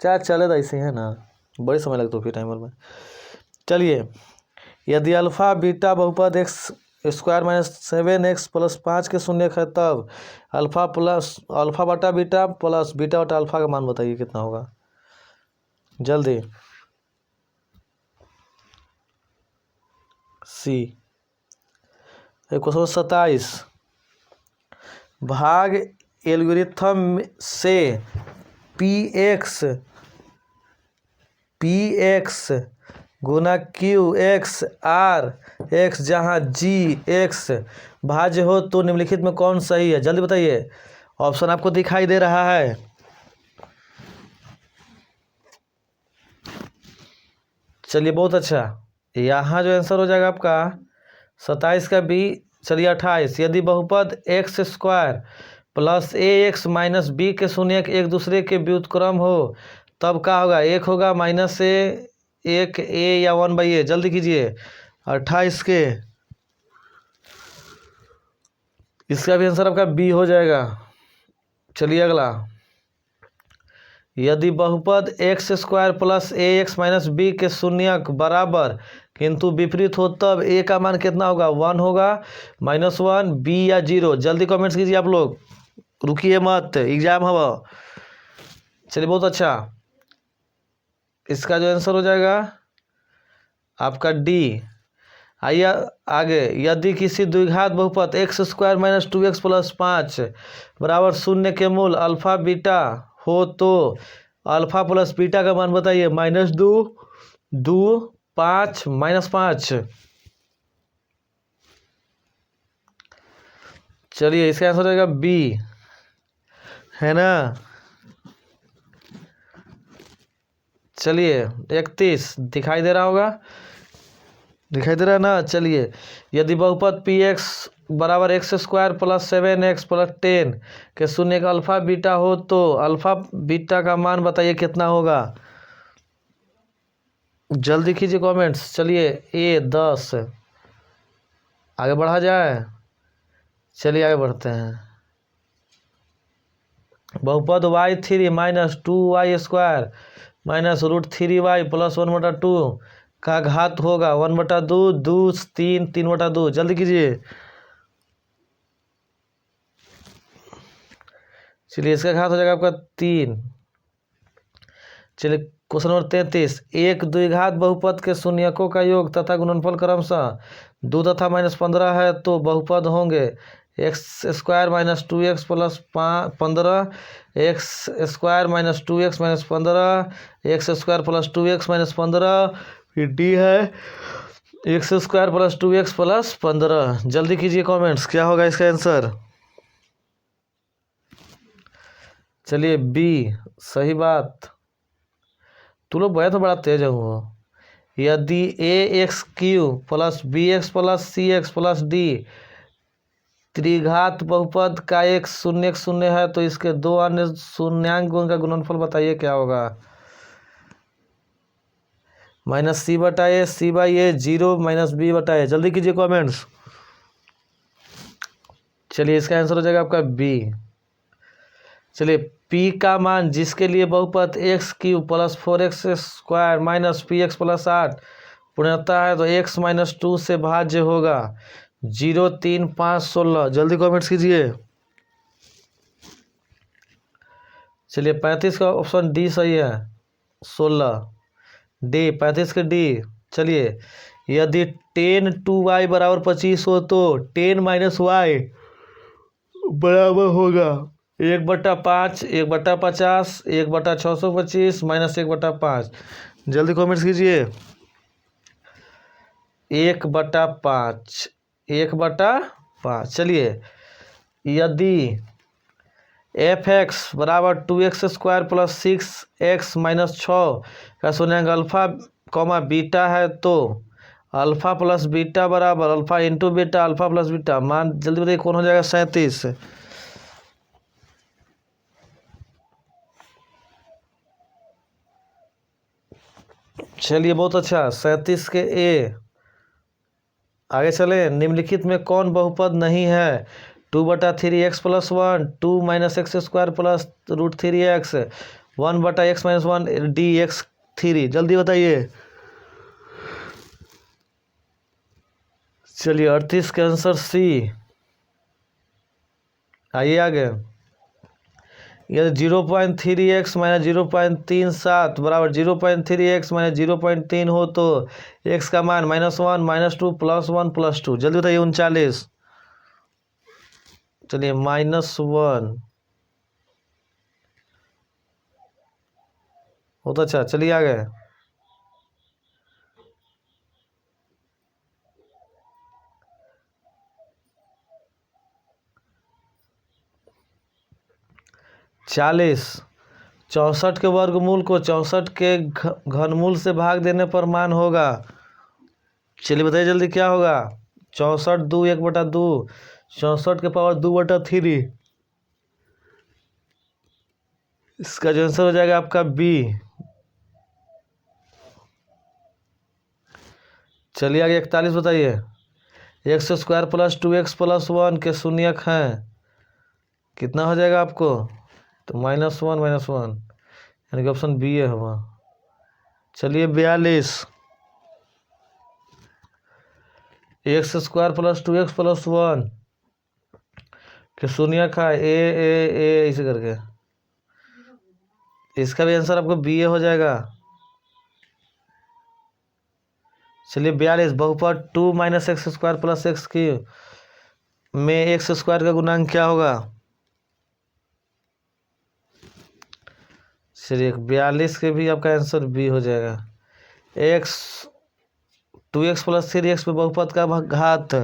क्या चलेगा ऐसे है ना, बड़े समय लगता है फिर टाइमर में। चलिए, यदि अल्फा बीटा बहुपद x² माइनस 7x प्लस 5 के शून्य है, तब अल्फा बटा बीटा प्लस बीटा बटा अल्फा का मान बताइए कितना होगा, जल्दी। सी क्वेश्चन 27, भाग एल्गोरिथम से px गुना qx r(x) जहाँ g(x) भाज्य हो तो निम्नलिखित में कौन सही है, जल्दी बताइए। ऑप्शन आपको दिखाई दे रहा है। चलिए बहुत अच्छा, यहाँ जो आंसर हो जाएगा आपका 27 का बी। चलिए 28, यदि बहुपद x² plus ax minus b के शून्य एक दूसरे के व्युत्क्रम हो तब क्या होगा, एक होगा माइनस एक a या 1/a, जल्दी कीजिए। 28 के इसका भी आंसर आपका बी हो जाएगा। चलिए अगला, यदि बहुपद x² plus ax minus b के शून्यक बराबर किंतु विपरीत हो तब a का मान कितना होगा, 1 होगा, -1, b या 0, जल्दी कमेंट्स कीजिए आप लोग, रुकिए मत, एग्जाम हवा। चलिए बहुत अच्छा, इसका जो आंसर हो जाएगा आपका डी। आइए आगे, यदि किसी द्विघात बहुपद x² माइनस 2x प्लस 5 बराबर 0 के मूल अल्फा बीटा हो तो अल्फा प्लस बीटा का मान बताइए, -2, 2, 5, -5। चलिए इसका आंसर हो जाएगा बी, है ना। चलिए 31 दिखाई दे रहा होगा, दिखाई दे रहा है ना। चलिए, यदि बहुपद px बराबर x² प्लस 7x प्लस 10 के शून्य का अल्फा बीटा हो तो अल्फा बीटा का मान बताइए कितना होगा, जल्दी कीजिए कमेंट्स। चलिए ए 10, आगे बढ़ा जाए। चलिए आगे बढ़ते हैं, बहुपद y3 minus 2y² minus √3y plus 1/2 का घात होगा 1/2, 2, 3, 3/2, जल्दी कीजिए। चलिए इसका घात हो जाएगा आपका 3। चलिए क्वेश्चन नंबर 33, एक द्विघात बहुपद के शून्यकों का योग तथा गुणनफल क्रमशः 2 तथा -15 है तो बहुपद होंगे x² minus 2x plus 15, x² minus 2x minus 15, x² plus 2x minus 15, फिर डी है x² प्लस 2x प्लस 15, जल्दी कीजिए कमेंट्स, क्या होगा इसका आंसर। चलिए बी सही बात, तू लोग तो बड़ा तेज हो। यदि ax³ plus bx plus cx plus d त्रिघात बहुपद का एक शून्य शून्य है तो इसके दो अन्य शून्यांक गुण का गुणनफल बताइए क्या होगा, -c/a, c/a, 0 -b/a, जल्दी कीजिए कमेंट्स। चलिए इसका आंसर हो जाएगा आपका बी। चलिए p का मान जिसके लिए बहुपद x³ plus 4x² minus px plus 8 पूर्णतः है तो x माइनस 2 से भाज्य होगा 0, 3, 5, 16, जल्दी कमेंट्स कीजिए। चलिए 35 का ऑप्शन डी सही है, 16 डी, 35 के डी। चलिए यदि 10 2y बराबर 25 हो तो 10 माइनस y बराबर होगा 1/5, 1/50, 1/625 माइनस 1/5, जल्दी कमेंट्स कीजिए। 1/5, 1/5। चलिए यदि f(x) बराबर 2x² प्लस 6x माइनस 6 का शून्यांक अल्फा बीटा है तो अल्फा प्लस बीटा बराबर alpha into beta alpha plus beta. मान जल्दी बताइए कौन हो जाएगा? 37। चलिए बहुत अच्छा, 37 के ए। आगे चले, निम्नलिखित में कौन बहुपद नहीं है? 2/3x+1, 2 - x² plus √3x, 1/x-1 dx3। जल्दी बताइए। चलिए 38 का आंसर सी। आइए आगे। यदि 0.3x - 0.37 बराबर 0.3x - 0.3 हो तो x का मान -1 -2 +1 +2। जल्दी बताइए। 39। चलिए -1। बहुत अच्छा, चलिए आगे। चालीस। 64 के वर्गमूल को 64 के घनमूल से भाग देने पर मान होगा। चलिए बताइए जल्दी क्या होगा? 64 2 1/2, 64 के पावर 2/3। इसका जो आंसर हो जाएगा आपका बी। चलिए आगे 41 बताइए। x² + 2x + 1 के शून्यक हैं, कितना हो जाएगा आपको? तो -1 -1, यानी कि ऑप्शन बी है हुआ। चलिए 42। x² + 2x + 1 के शून्यक है ए ए ए इसे करके, इसका भी आंसर आपको बी ए हो जाएगा। चलिए 42। बहुपद 2 - x² + x³ में x² का गुणांक क्या होगा? चलिए 42 के भी आपका आंसर बी हो जाएगा। 2x + 3x पे बहुपद का घात।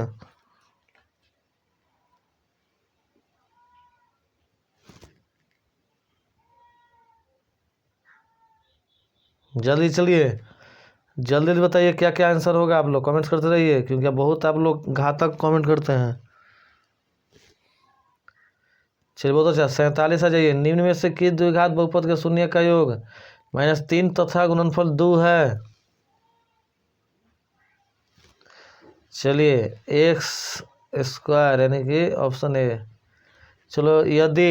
जल्दी चलिए, जल्दी बताइए क्या क्या आंसर होगा। आप लोग कमेंट्स करते रहिए, क्योंकि बहुत आप लोग घातक कमेंट करते हैं। चलिए बहुत अच्छा। 47 आ जाइए। निम्न में से किस द्विघात बहुपद के शून्य का योग -3 तथा गुणनफल 2 है? चलिए x² यानी कि ऑप्शन ए। चलो यदि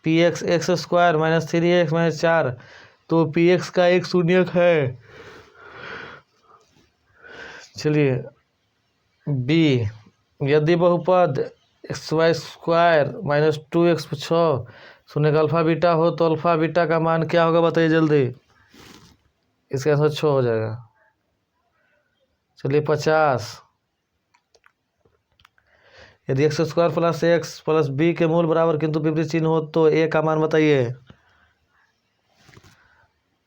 px x² - 3x - 4 तो px का एक शून्यक है। चलिए बी। यदि बहुपद xy² - 2x 6 शून्य का अल्फा बीटा हो तो अल्फा बीटा का मान क्या होगा? बताइए जल्दी। इसका आंसर 6 हो जाएगा। चलिए 50। यदि x² + x + b के मूल बराबर किंतु विपरीत चिन्ह हो तो a का मान बताइए।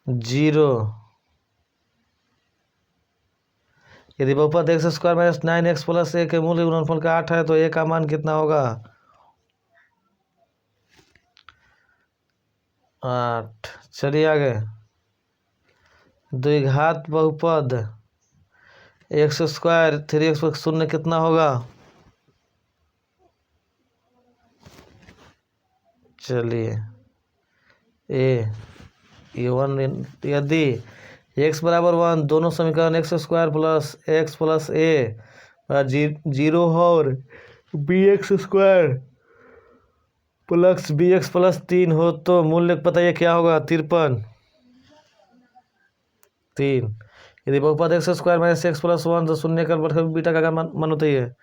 0। यदि बहुपद x² - 9x + a के मूल गुणनफल का 8 है तो a का मान कितना होगा? 8। चलिए आगे। द्विघात बहुपद x² 3x पर शून्य कितना होगा? चलिए ए ये 1। यदि x बराबर 1 दोनों समीकरण x² + x + a 0 और bx² + bx + 3 हो तो मूल्य बताइए क्या होगा? 53। 3। यदि बहुपद x² - x + 1 तो शून्य का बढ़कर बीटा का मान होता है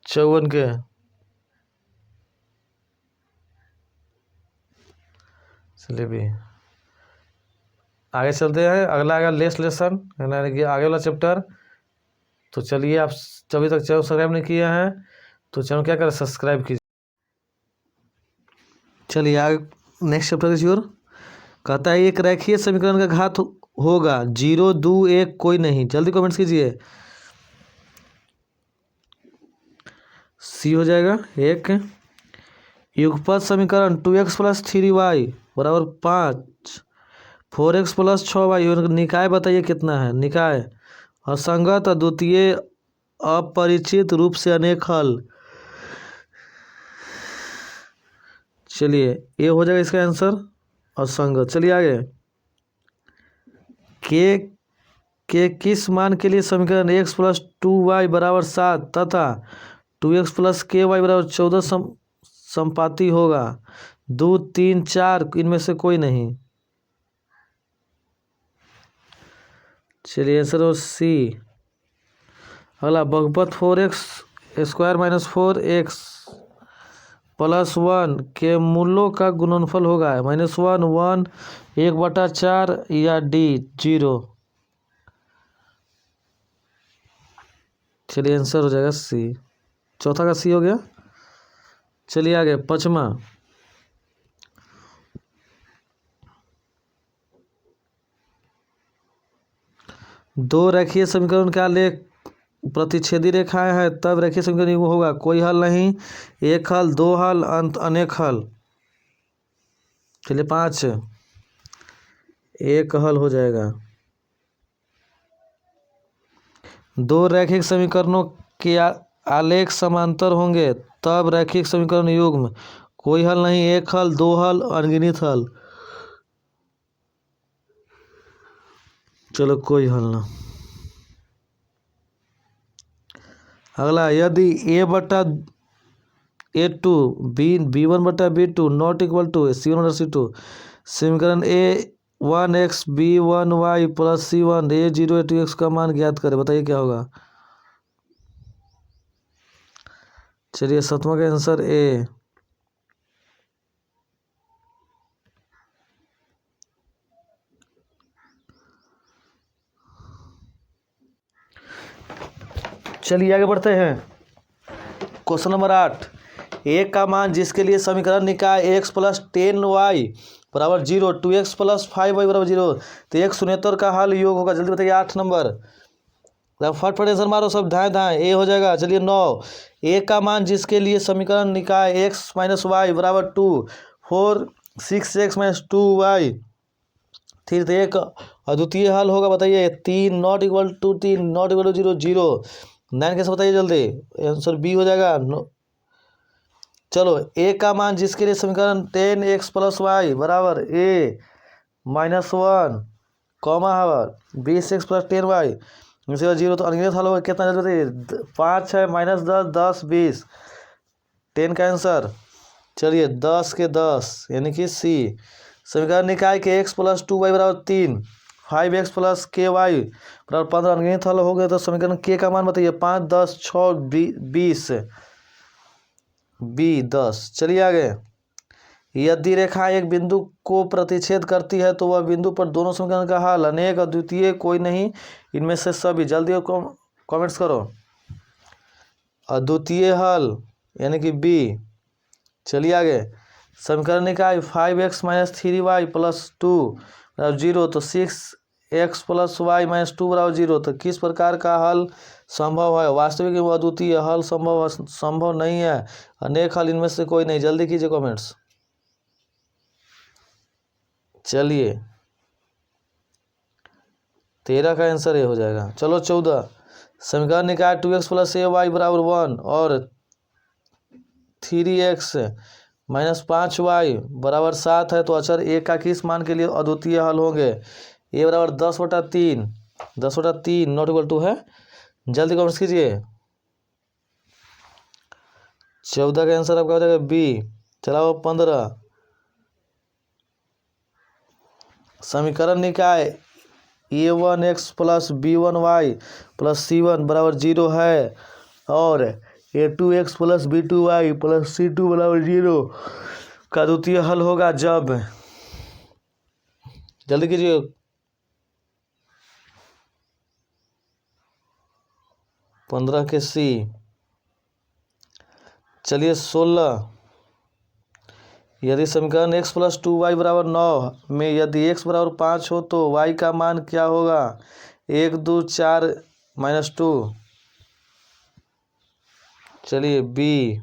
54 के। चलिए भी आगे चलते हैं। अगला लेस लेसन यानी कि आगे वाला चैप्टर। तो चलिए, आप अभी तक चैनल सब्सक्राइब नहीं किया है तो चैनल क्या करें? सब्सक्राइब कीजिए। चलिए आगे नेक्स्ट चैप्टर की ओर। कहता है एक रेखीय समीकरण का घात होगा 0 2 1 कोई नहीं। जल्दी कमेंट्स कीजिए। सी हो जाएगा 1। युगपत समीकरण 2x + 3y बराबर 5, 4x + 6y। निकाय बताइए कितना है? निकाय असंगत, अद्वितीय, अपरिचित रूप से अनेक हल। चलिए ये हो जाएगा इसका आंसर असंगत। चलिए आगे, के किस मान के लिए समीकरण x प्लस 2y बराबर 7 तथा 2x प्लस ky बराबर 14 संपाती होगा? 2, 3, 4 इनमें से कोई नहीं। चलिए आंसर हो सी। अगला, बहुपद 4x square minus 4x plus 1 के मूलों का गुणनफल होगा -1, 1, 1/4 या डी 0। चलिए आंसर हो जाएगा सी। चौथा का सी हो गया। चलिए आगे, पांचवा, दो रेखीय समीकरण का लेख प्रतिच्छेदी रेखाएं हैं तब रेखीय समीकरण युग्म होगा। कोई हल नहीं, एक हल, दो हल, अंत अनेक हल। चलिए 5, एक हल हो जाएगा। दो रैखिक समीकरणों के आलेख समांतर होंगे तब रैखिक समीकरण युग्म। कोई हल नहीं, एक हल, दो हल, अनगिनत हल। चलो कोई हल ना। अगला, यदि a/a2 b1/b2 not equal to c1/c2 समीकरण a1x b1y plus c1 a0 a2x का मान ज्ञात करें, बताइए क्या होगा? चलिए 7वां का आंसर ए। चलिए आगे बढ़ते हैं। क्वेश्चन नंबर 8, एक का मान जिसके लिए समीकरण निकाय x प्लस 10y बराबर 0, 2x प्लस 5y बराबर 0, तो एक शून्यतर का हल योग होगा। जल्दी बताइए। 8 नंबर, फटाफट आंसर मारो सब, धाए धाए। ए हो जाएगा। चलिए 9, एक का मान जिसके लिए समीकरण निकाय x माइनस वाई बराबर 2, 4, 6x माइनस 2y, फिर तो एक अद्वितीय हल होगा। बताइए। 3 not equal to 3 not equal to 0, 0। 9 कैसे बताइए जल्दी? आंसर बी हो जाएगा। चलो, ए का मान जिसके लिए समीकरण 10x प्लस वाई बराबर a माइनस 1 कॉमा है 20x प्लस 10y इसके बाद 0, तो अनगिनत हल होगा। कितना जल्दी बताइए? 5 है, -10, 10, 20, 10 का आंसर। चलिए 10 के 10 यानी कि सी। समीकरण निकाय के x प्लस 2y बराबर 3, 5x प्लस ky बराबर 15 अनगिनत हल हो गया। तो समीकरण के का मान बताइए। 5, 10, 6, 20, बी 10। चलिए आगे, यदि रेखा एक बिंदु को प्रतिच्छेद करती है तो वह बिंदु पर दोनों समीकरण का हल अनेक, अद्वितीय, कोई नहीं, इनमें से सभी। जल्दी कमेंट्स करो। अद्वितीय हल यानी कि बी। चलिए आगे, समीकरण निकाय 5x माइनस 3y प्लस 2 बराबर 0, तो 6x प्लस y माइनस 2 बराबर 0, तो किस प्रकार का हल संभव है? वास्तविक एवं अद्वितीय हल संभव नहीं है, अनेक हल, इनमें से कोई नहीं। जल्दी कीजिए कमेंट्स। चलिए 13 का आंसर ये हो जाएगा। चलो 14, समीकरण निकाय 2x प्लस ए वाई बराबर 1 और 3x माइनस 5y बराबर 7 है, तो अचर ए का किस मान के लिए अद्वितीय हल होंगे? ए बराबर 10/3, 10/3 नॉट इक्वल टू है। जल्दी कमेंट्स कीजिए। 14 का आंसर आपका हो जाएगा बी। चलाओ 15, समीकरण निकाय a1x plus b1y plus c1 बराबर 0 है और a2x plus b2y plus c2 बराबर 0 का द्वितीय हल होगा जब। जल्दी कीजिए। पंद्रह के सी। चलिए 16, यदि समीकरण x प्लस 2y बराबर 9 में यदि x बराबर 5 हो तो y का मान क्या होगा? 1, 2, 4 माइनस 2। चलिए बी।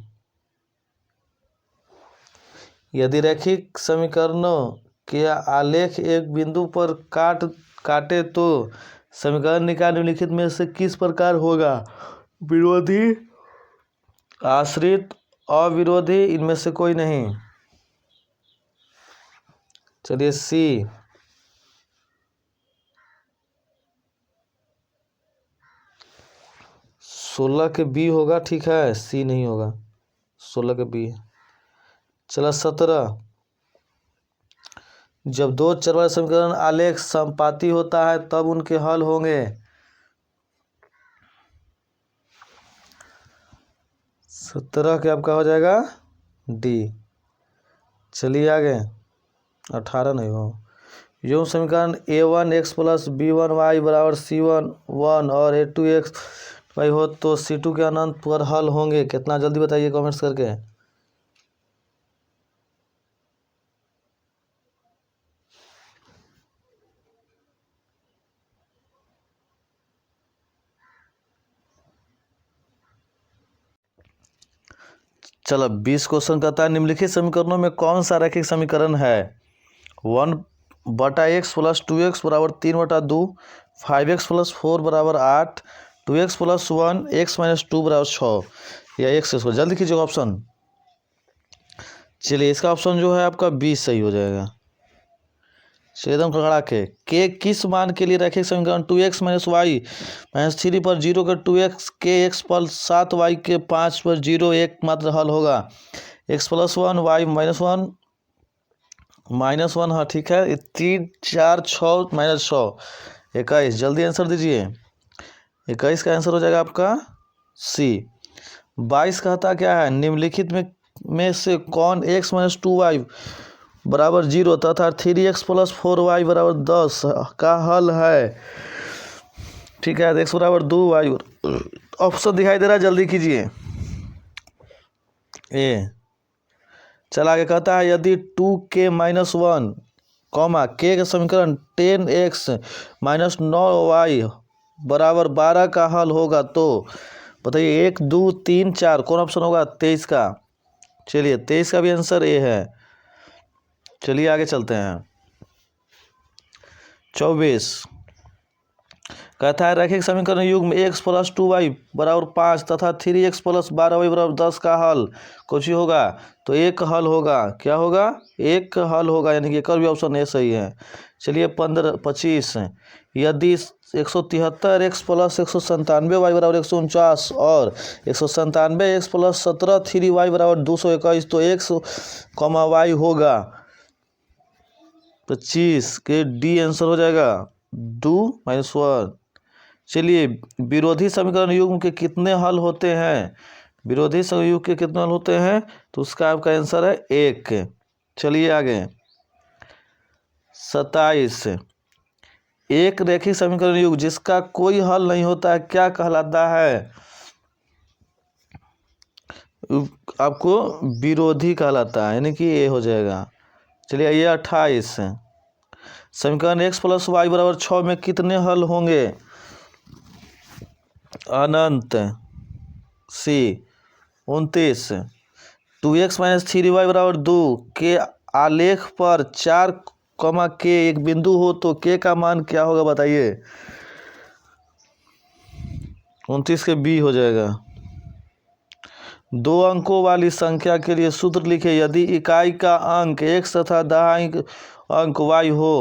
यदि रैखिक समीकरणों के आलेख एक बिंदु पर काटे तो समीकरण निकाल निम्नलिखित में से किस प्रकार होगा? विरोधी, आश्रित, अविरोधी, इनमें से कोई नहीं। चलिए सी। 16 के बी होगा, ठीक है, सी नहीं होगा, 16 के बी। चला 17, जब दो चर वाले समीकरण आलेख समानुपाती होता है तब उनके हल होंगे। 17 के आपका हो जाएगा डी। चलिए आगे 18 नहीं हो। यो समीकरण a1 x plus b1 y बराबर c1 1 और a2 x y हो तो c2 के अनंत पर हल होंगे। कितना जल्दी बताइए कमेंट्स करके। चलो 20 क्वेश्चन कहता है निम्नलिखित समीकरणों में कौन सा रैखिक समीकरण है? 1/x प्लस 2x बराबर 3/2, 5x प्लस 4 बराबर 8, 2x प्लस 1, x माइनस 2 बराबर 6, या x इसको जल्दी कीजिएगा ऑप्शन। चलिए इसका ऑप्शन जो है आपका 20 सही हो जाएगा। चलिए एकदम कड़ाक के किस मान के लिए रैखिक समीकरण 2x माइनस वाई माइनस 3 पर 0 के 2x के x पर 7y के 5 पर 0 एकमात्र हल होगा? x plus 1 y minus one, हाँ ठीक है, 3 4 6 माइनस 6 21। जल्दी आंसर दीजिए। 21 का आंसर हो जाएगा आपका सी। 22 कहता क्या है? निम्नलिखित में से कौन x माइनस 2y बराबर 0 तथा 3x प्लस 4y बराबर 10 का हल है? ठीक है, x बराबर 2y। ऑप्शन दिखाई दे रहा है, जल्दी कीजिए। ए। चला आगे कहता है यदि 2k माइनस 1 कॉमा k का समीकरण 10x माइनस 9y बराबर 12 का हल होगा तो बताइए 1 2 3 4 कौन ऑप्शन होगा? 23 का। चलिए 23 का भी आंसर ए है। चलिए आगे चलते हैं। 24 कहता है रैखिक समीकरण युग्म x प्लस 2y बराबर 5 तथा 3x प्लस 12y बराबर 10 का हल कुछ ही होगा? तो एक हल होगा। क्या होगा? एक हल होगा, यानी कि एक भी ऑप्शन ए सही है। चलिए 25 यदि 173x प्लस 197y बराबर 149 और 197x प्लस 17 3y बराबर 221 तो x कॉमा y होगा। 25 के डी आंसर हो जाएगा 2 माइनस 1। चलिए विरोधी समीकरण युग्म के कितने हल होते हैं? विरोधी संयुग्म के कितने हल होते हैं? तो उसका आपका आंसर है 1। चलिए आगे 27 एक रैखिक समीकरण युग्म जिसका कोई हल नहीं होता है क्या कहलाता है? आपको विरोधी कहलाता है, यानी कि ये हो जाएगा। चलिए ये 28 समीकरण x प्लस वाई बराबर 6 में कितने हल होंगे? अनंत। सी 29 2x माइनस 3y बराबर 2 के आलेख पर 4 के एक बिंदु हो तो k का मान क्या होगा बताइए। 29 के बी हो जाएगा। 2 अंकों वाली संख्या के लिए सूत्र लिखे यदि इकाई का अंक x तथा दहाई अंक y हो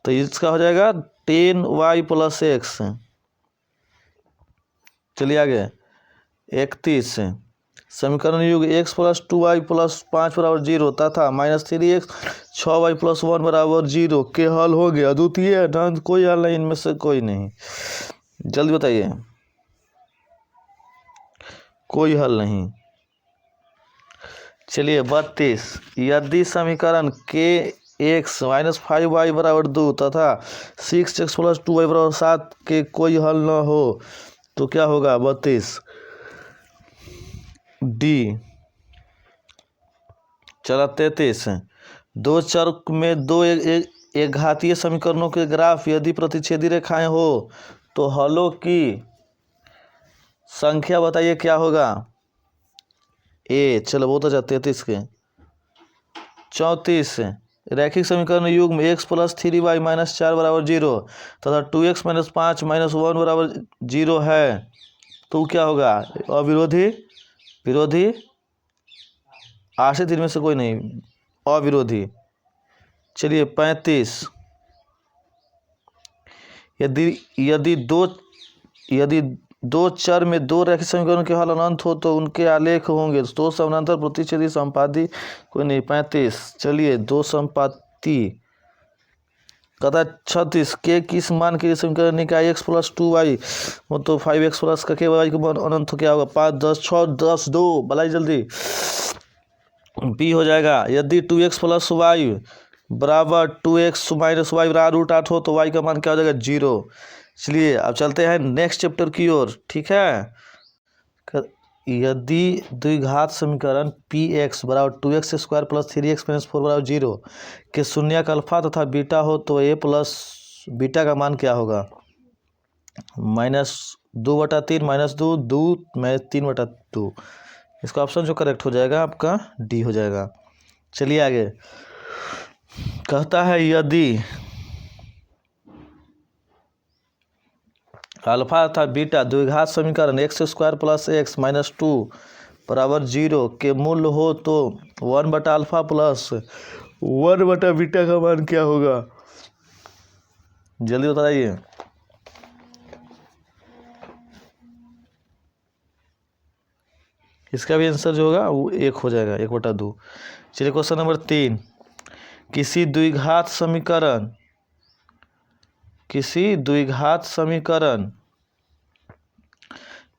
तो इसका हो जाएगा 10y प्लस x। चलिए आगे 31 समीकरण युग्म x प्लस 2y प्लस 5 बराबर 0 तथा माइनस 3x 6y प्लस 1 बराबर 0 के हल हो गया। अद्वितीय अनंत कोई हल नहीं, इनमें से कोई नहीं। जल्दी बताइए। कोई हल नहीं। चलिए 32 यदि समीकरण के x माइनस 5y बराबर 2 तथा 6x प्लस 2y बराबर 7 के कोई हल न हो तो क्या होगा? 32 डी। चला 33 दो चर में दो एक घातीय समीकरणों के ग्राफ यदि प्रतिच्छेदी रेखाएं हो तो हलों की संख्या बताइए क्या होगा? ए। चलो बहुत अच्छा 33 के 34 रैखिक समीकरण युग्म x प्लस 3y माइनस 4 बराबर 0 तथा 2x माइनस 5 माइनस 1 बराबर 0 है तो क्या होगा? अविरोधी, विरोधी, आश्रित, इनमें से कोई नहीं, अविरोधी। चलिए 35, यदि दो चर में दो रैखिक समीकरणों के हल अनंत हो तो उनके आलेख होंगे दो समानांतर प्रतिच्छेदी संपाती, कोई नहीं। 35, चलिए दो संपाती कथा 36, के किस मान के लिए समीकरण निकाय x प्लस 2y वो तो 5x प्लस का के वाई का अनंत हो क्या होगा? 5 10 6 10 2 बनाइए जल्दी, b हो जाएगा। यदि 2x प्लस वाई बराबर 2x माइनस वाई बराबर √8 हो तो y का मान क्या हो जाएगा? 0। चलिए अब चलते हैं नेक्स्ट चैप्टर की ओर, ठीक है। यदि द्विघात समीकरण px बराबर 2x square plus 3x minus 4 बराबर 0 के शून्यक अल्फा तथा बीटा हो तो a प्लस बीटा का मान क्या होगा? -2/3 -2 2 3/2। इसका ऑप्शन जो करेक्ट हो जाएगा आपका डी हो जाएगा। चलिए आगे कहता है यदि अल्फा तथा बीटा द्विघात समीकरण x square plus x minus 2 बराबर 0 के मूल्य हो तो 1/अल्फा प्लस 1/बीटा का मान क्या होगा? जल्दी बताइए। इसका भी आंसर जो होगा वो 1 हो जाएगा, 1/2। चलिए क्वेश्चन नंबर 3, किसी द्विघात समीकरण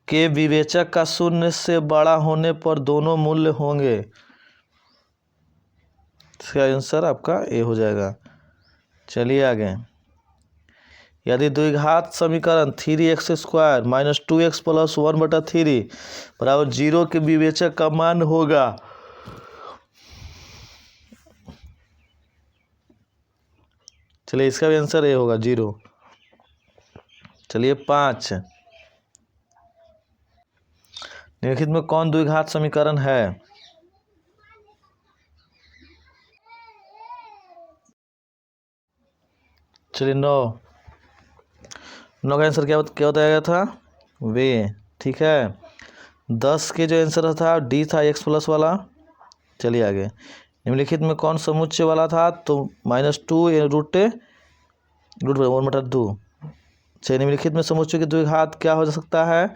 के विवेचक का शून्य से बड़ा होने पर दोनों मूल्य होंगे। इसका आंसर आपका ए हो जाएगा। चलिए आगे, यदि द्विघात समीकरण 3x square minus 2x plus 1/3 बराबर 0 के विवेचक का मान होगा। चलिए इसका भी आंसर ए होगा, 0। चलिए 5, निम्नलिखित में कौन द्विघात समीकरण है? चलिए 9 का आंसर क्या बताया गया था? वे, ठीक है। 10 के जो आंसर था डी था, x प्लस वाला। चलिए आगे, निम्नलिखित में कौन समुच्चय वाला था? तो -2 √1/2। चलिए निम्नलिखित में समुच्चय की द्विघात क्या हो सकता है?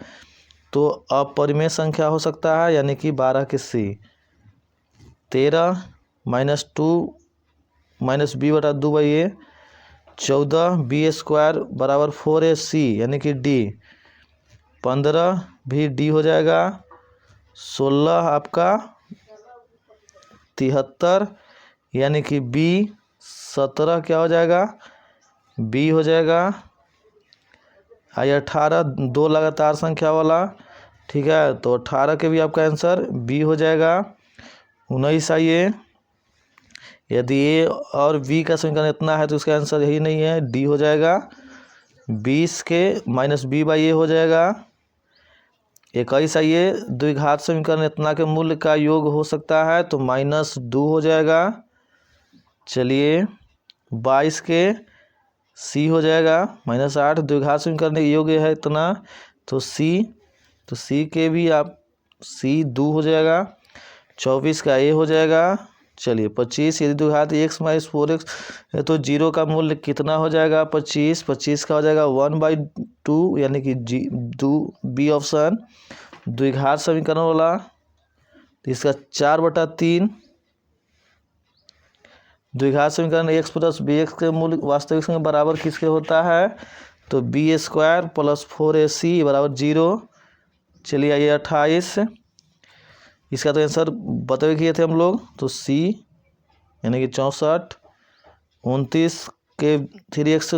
तो अपरिमेय संख्या हो सकता है, यानी कि 12 के c। 13 -2 -b/2/a 14 b स्क्वायर बराबर 4ac यानी कि डी। 15 भी डी हो जाएगा। 16 आपका 73 यानी कि बी। 17 क्या हो जाएगा? बी हो जाएगा। 18 दो लगातार संख्या वाला, ठीक है, तो 18 के भी आपका आंसर बी हो जाएगा। 19 आइए, यदि ए और बी का समीकरण इतना है तो इसका आंसर यही नहीं है, डी हो जाएगा। 20 के -b/a हो जाएगा। 21 आइए, द्विघात समीकरण इतना के मूल्य का योग हो सकता है तो -2 हो जाएगा। चलिए 22 के सी हो जाएगा। -8 द्विघात समीकरण योग्य है इतना तो सी के भी आप सी 2 हो जाएगा। 24 का ए हो जाएगा। चलिए 25, यदि द्विघात x माइनस 4x है तो 0 का मूल्य कितना हो जाएगा? 25 का हो जाएगा 1/2 यानी कि बी ऑप्शन द्विघात समीकरण वाला। तो इसका 4/3 द्विघात समीकरण x प्लस bx के मूल्य वास्तविक संख्या बराबर किसके होता है? तो b स्क्वायर प्लस 4ac बराबर 0। चलिए आइए 28, इसका तो आंसर बता किए थे हम लोग, तो सी यानी कि 64। 29 के 3x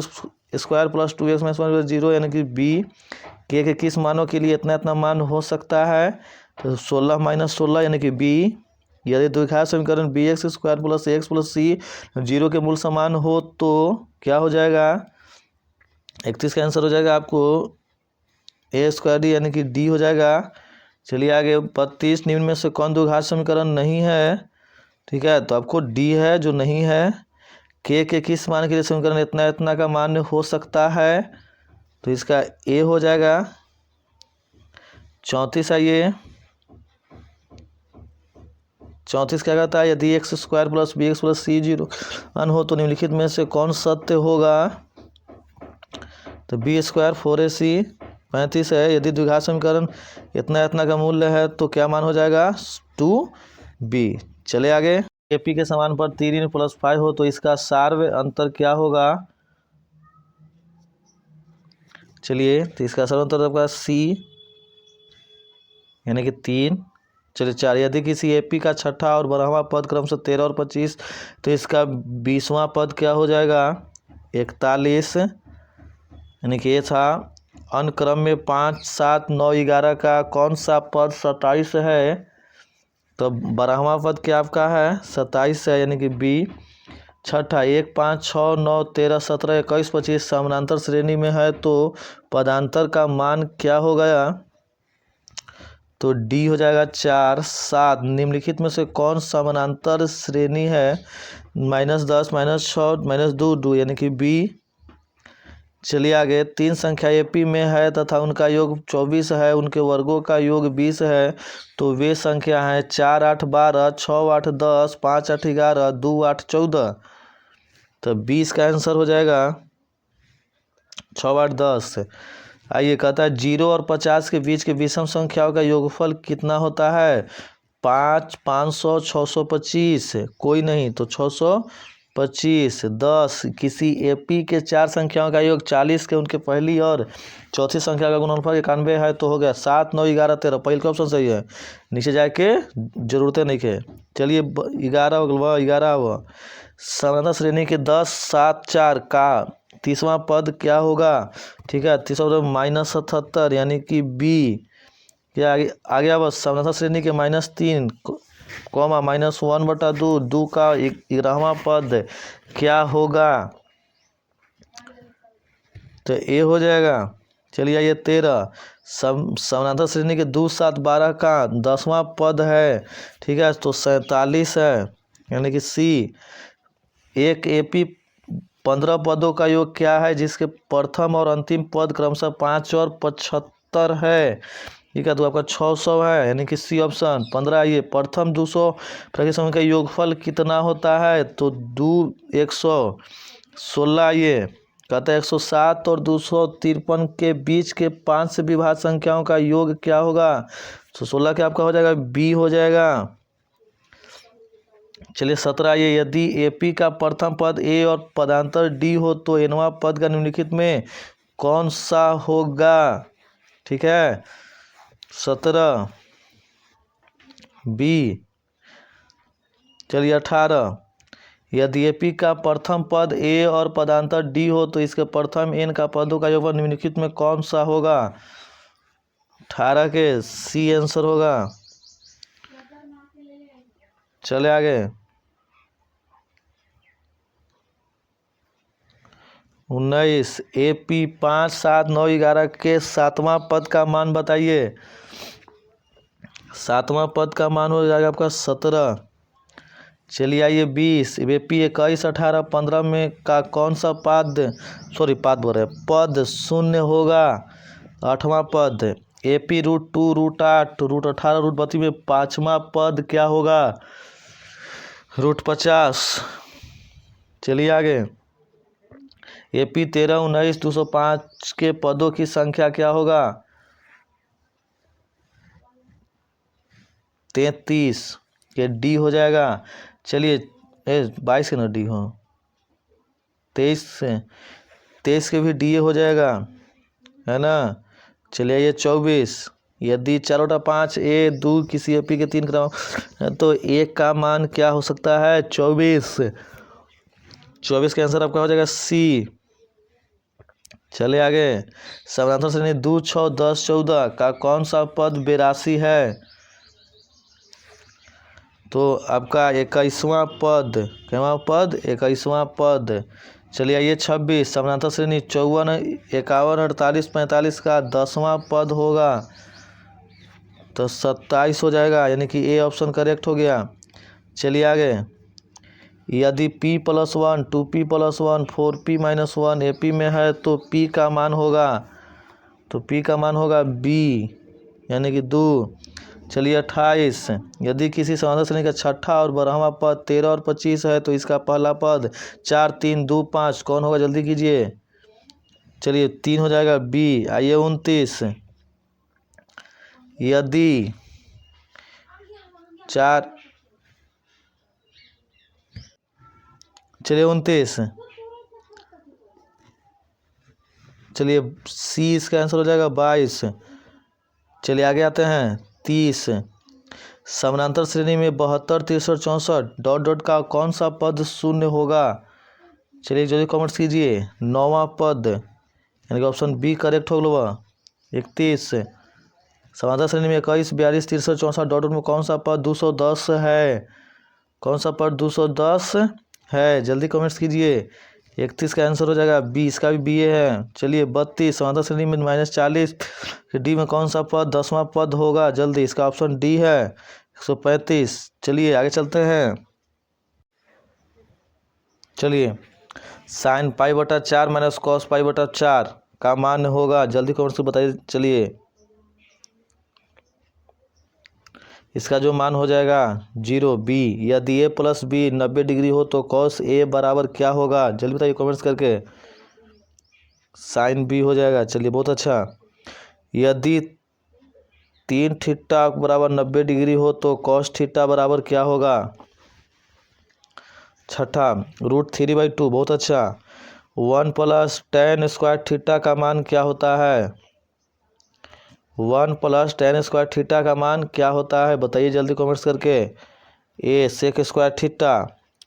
square plus 2x minus 0 यानी कि बी। के किस मानों के लिए इतना मान हो सकता है? तो 16 - 16 यानी कि बी। यदि द्विघात समीकरण bx square plus x plus C 0 के मूल समान हो तो क्या हो जाएगा? 31 का आंसर हो जाएगा आपको ए स्क्वायर डी यानी कि डी हो जाएगा। चलिए आगे 32, निम्न में से कौन द्विघात समीकरण नहीं है? ठीक है, तो आपको डी है जो नहीं है। के किस मान के लिए समीकरण इतना इतना का मान हो सकता है, तो इसका ए हो जाएगा 34। आइए 34 क्या कहता है, यदि X square plus B X plus C 0 अन हो तो निम्नलिखित में से कौन सत्य होगा, तो बी स्क्वायर 4ac 35 है। यदि द्विघात समीकरण इतना इतना का मूल्य है तो क्या मान हो जाएगा 2b। चले आगे, एपी के समान पर 3 + 5 हो तो इसका सार्व अंतर क्या होगा। चलिए तो इसका सार्व अंतर आपका सी यानी कि 3। चलिए 4, यदि किसी एपी का छठा और 12वां पद क्रमशः 13 और 25 तो इसका 20वां पद क्या हो जाएगा 41। यानी कि ये था अनुक्रम में 5, 7, 9, 11 का कौन सा पद 27 है, तो 12वां पद क्या आपका है 27 है, यानी कि बी। छठा 1, 5, 6, 9, 13, 17, 21, 25 समानांतर श्रेणी में है तो पदांतर का मान क्या हो गया, तो डी हो जाएगा 4। 7, निम्नलिखित में से कौन समानांतर श्रेणी है, -10, -6, -2, 2 यानी कि बी। चलिए आगे, 3 संख्या एपी में है तथा उनका योग 24 है, उनके वर्गों का योग 20 है, तो वे संख्या हैं 4, 8, 12, 6, 8, 10, 5, 8, 11, 2, 8, 14। तो 20 का आंसर हो जाएगा 6, 8, 10। आइए कहता है 0 और 50 के बीच के विषम संख्याओं का योगफल कितना होता है, 5, 500, 625 कोई नहीं तो 625। 10, किसी एपी के 4 संख्याओं का योग 40 के उनके पहली और चौथी संख्या का गुणनफल 91 है तो हो गया 7, 9, 11, 13। पहले का ऑप्शन सही है, नीचे जाके जरूरतें नहीं है। चलिए 11 हो गया, 11 हुआ। समानांतर श्रेणी के 10, 7, 4 का 30वां पद क्या होगा, ठीक है 30वां पद -77 यानी कि बी। क्या आ गया बस, समानांतर श्रेणी के -3 कॉमा -1/2, 2 का 11वां पद क्या होगा, तो ए हो जाएगा। चलिए ये 13, समानांतर श्रेणी के 2, 7, 12 का 10वां पद है, ठीक है तो 47 है यानी कि सी। एक एपी 15 पदों का योग क्या है जिसके प्रथम और अंतिम पद क्रमशः 5 और 75 है, ठीक है तो आपका 600 है यानी कि सी ऑप्शन। 15, ये प्रथम 200 प्रति समय का योगफल कितना होता है, तो 2 116। ये कहता है 107 और 253 के बीच के 5 से विभाज्य संख्याओं का योग क्या होगा, तो 16 क्या आपका हो जाएगा बी हो जाएगा। चलिए 17, ये यदि एपी का प्रथम पद ए और पदांतर डी हो तो एनवां पद का निम्नलिखित में कौन सा होगा, ठीक है 17 बी। चलिए 18, यदि एपी का प्रथम पद ए और पदांतर डी हो तो इसके प्रथम एन का पदों का योगफल निम्नलिखित में कौन सा होगा, 18 के सी आंसर होगा। चले आगे, 19, एपी 5, 7, 9, 11 के 7वां पद का मान बताइए। 7वां पद का मान हो जाएगा आपका 17। चलिए आइए 20, एपी 21, 18, 15 में का कौन सा पद शून्य होगा, 8वां पद। एपी √2, √8, √18, √32 में 5वां पद क्या होगा, √50। चलिए आगे, एपी 13, 19, 205 के पदों की संख्या क्या होगा, 33 के डी हो जाएगा। चलिए 22 के ना डी हो, 23 के भी डी हो जाएगा है ना। चलिए ये 24, यदि 4 × 5 ए 2 किसी एपी के 3 क्रम तो एक का मान क्या हो सकता है 24। 24 का आंसर आपका हो जाएगा सी। चले आगे, समानांतर श्रेणी 2, 6, 10, 14 का कौन सा पद 82 है, तो आपका 21वां पद, क्या पद 21वां पद। चलिए आइए 26, समानांतर श्रेणी 54, 51, 48, 45 का 10वां पद होगा तो 27 हो जाएगा यानी कि ए ऑप्शन करेक्ट हो गया। चलिए आगे, यदि p + 1 2p + 1 4p - 1 AP में है तो p का मान होगा b यानी कि 2। चलिए 28। यदि किसी समांतर श्रेणी का छठा और 12वां पद 13 और 25 है तो इसका पहला पद 4 3 2 5 कौन होगा, जल्दी कीजिए। चलिए 3 हो जाएगा b। आइए 29। यदि 4 चलिए 29। चलिए c इसका आंसर हो जाएगा 22। चलिए आगे आते हैं 30। समानांतर श्रेणी में 72 63 64 डॉट डॉट का कौन सा पद शून्य होगा। चलिए जल्दी कमेंट्स कीजिए। 9वां पद यानी कि ऑप्शन बी करेक्ट होगा। 31। समानांतर श्रेणी में 21 42 63 64 डॉट डॉट में कौन सा पद 210 है, कौन सा पद 210 है, जल्दी कमेंट्स कीजिए। 31 का आंसर हो जाएगा बी, इसका भी बी है। चलिए 32। समांतर श्रेणी में -40 डी में कौन सा पद 10वां पद होगा, जल्दी, इसका ऑप्शन डी है 135। चलिए आगे चलते हैं। चलिए sin π/4 - cos π/4 का मान होगा, जल्दी कमेंट्स में बताइए। चलिए इसका जो मान हो जाएगा 0 बी। यदि a + b 90 डिग्री हो तो cos a बराबर क्या होगा, जल्दी बताइए कमेंट्स करके। sin b हो जाएगा। चलिए बहुत अच्छा। यदि 3 थीटा बराबर 90 डिग्री हो तो cos थीटा बराबर क्या होगा। छठा √3/2, बहुत अच्छा। 1 + tan² थीटा का मान क्या होता है। 1 + tan² थीटा का मान क्या होता है, बताइए जल्दी कमेंट्स करके। ए sec² थीटा।